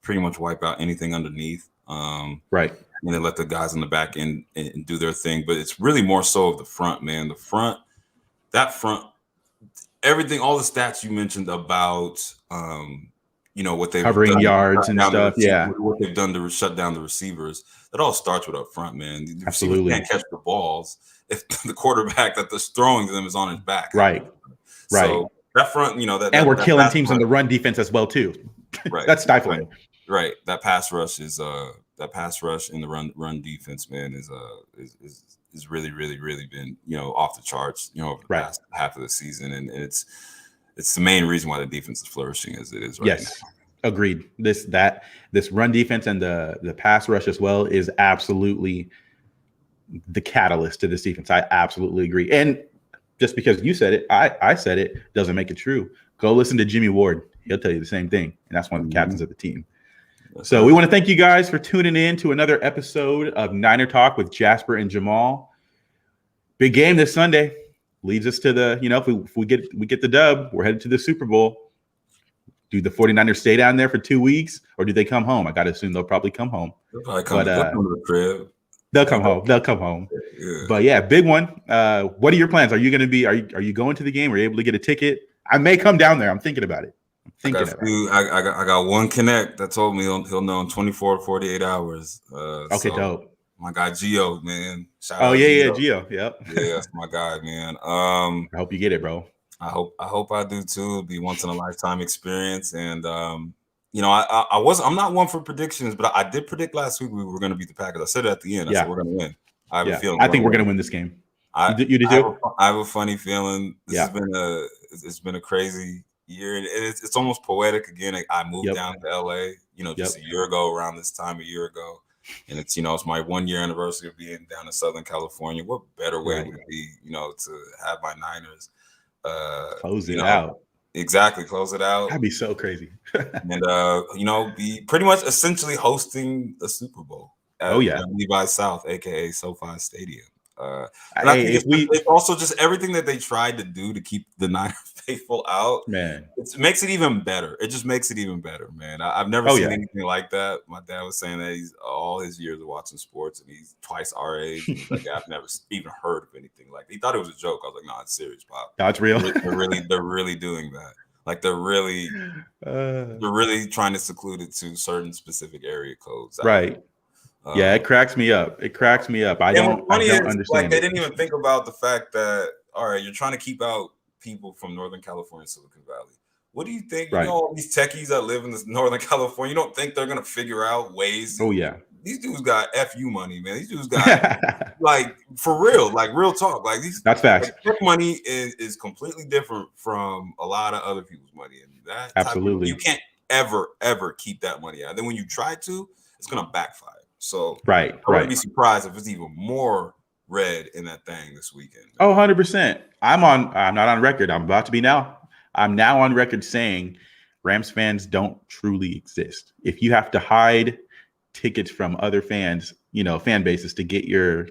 pretty much wipe out anything underneath. Right. And then let the guys in the back end and do their thing. But it's really more so of the front, man. That front, everything, all the stats you mentioned about what they've Covering done to yards shut and down the stuff. Yeah. what they've done to shut down the receivers. It all starts with up front, man. The receivers Absolutely. can't catch the balls if the quarterback that's throwing to them is on his back. Right. Right. So that front, and we're killing teams in the run defense as well too. Right. That's stifling. Right. That pass rush in the run defense, man, is really been off the charts over the past half of the season, and it's the main reason why the defense is flourishing as it is right now. Agreed. This run defense and the pass rush as well is absolutely the catalyst to this defense. I absolutely agree. And just because you said it, I said it, doesn't make it true. Go listen to Jimmy Ward. He'll tell you the same thing. And that's one of the captains of the team. So we want to thank you guys for tuning in to another episode of Niner Talk with Jasper and Jamal. Big game this Sunday. Leads us to the, if we get the dub, we're headed to the Super Bowl. Do the 49ers stay down there for 2 weeks, or do they come home? I got to assume they'll probably come home. They'll come to the crib. They'll come home. Yeah. But yeah, big one. What are your plans? Are you going to be? Are you going to the game? Are you able to get a ticket? I may come down there. I'm thinking about it. I got one connect that told me he'll know in 24 to 48 hours. Dope. My guy Gio, man. Shout out Gio. Yep. Yeah, that's my guy, man. I hope you get it, bro. I hope I do too. It'll be once in a lifetime experience. And I'm not one for predictions, but I did predict last week we were going to beat the Packers. I said it at the end. I said we're going to win. I have a feeling. I think we're going to win this game. You do too? I have a funny feeling. It's been a crazy year, and it's almost poetic again. I moved down to LA, just a year ago, around this time a year ago. And it's my 1 year anniversary of being down in Southern California. What better way would it be, to have my Niners close it out. Exactly, close it out. That'd be so crazy. And be pretty much essentially hosting a Super Bowl at Levi South, aka SoFi Stadium. And I think it's also just everything that they tried to do to keep the Niner faithful out. Man, it makes it even better. It just makes it even better, man. I've never seen anything like that. My dad was saying that he's all his years of watching sports, and he's twice our age. Like, I've never even heard of anything like that. He thought it was a joke. I was like, no, it's serious, Pop. No, it's real. They're really doing that. Like, they're really trying to seclude it to certain specific area codes. Right. It cracks me up. I don't understand. Like, they didn't even think about the fact that, all right, you're trying to keep out people from Northern California, Silicon Valley. What do you think? Right. All these techies that live in this Northern California, you don't think they're gonna figure out ways? Oh yeah. These dudes got FU money, man. These dudes got like, for real, like, real talk. Like, that's facts. Tech money is completely different from a lot of other people's money, and that absolutely you can't ever keep that money out. Then when you try to, it's gonna backfire. So I wouldn't be surprised if it's even more red in that thing this weekend. Oh, 100%. I'm not on record. I'm about to be now. I'm now on record saying Rams fans don't truly exist. If you have to hide tickets from other fans, fan bases to get your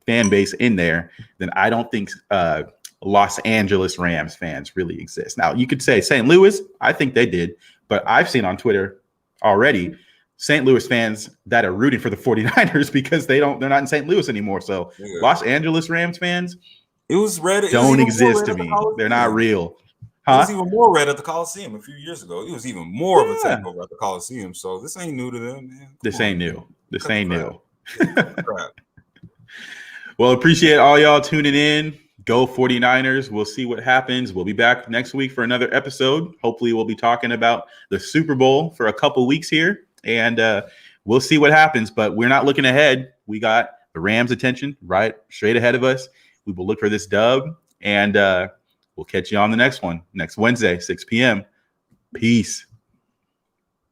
fan base in there, then I don't think Los Angeles Rams fans really exist. Now, you could say St. Louis, I think they did, but I've seen on Twitter already St. Louis fans that are rooting for the 49ers because they're not in St. Louis anymore. So Los Angeles Rams fans, it was red. Don't exist to me. They're not real. It was even more red at the Coliseum a few years ago. It was even more of a takeover at the Coliseum. So this ain't new to them, man. This ain't new. Well, appreciate all y'all tuning in. Go 49ers. We'll see what happens. We'll be back next week for another episode. Hopefully we'll be talking about the Super Bowl for a couple weeks here. And we'll see what happens, but we're not looking ahead. We got the Rams' attention right straight ahead of us. We will look for this dub, and we'll catch you on the next one, next Wednesday, 6 p.m. Peace.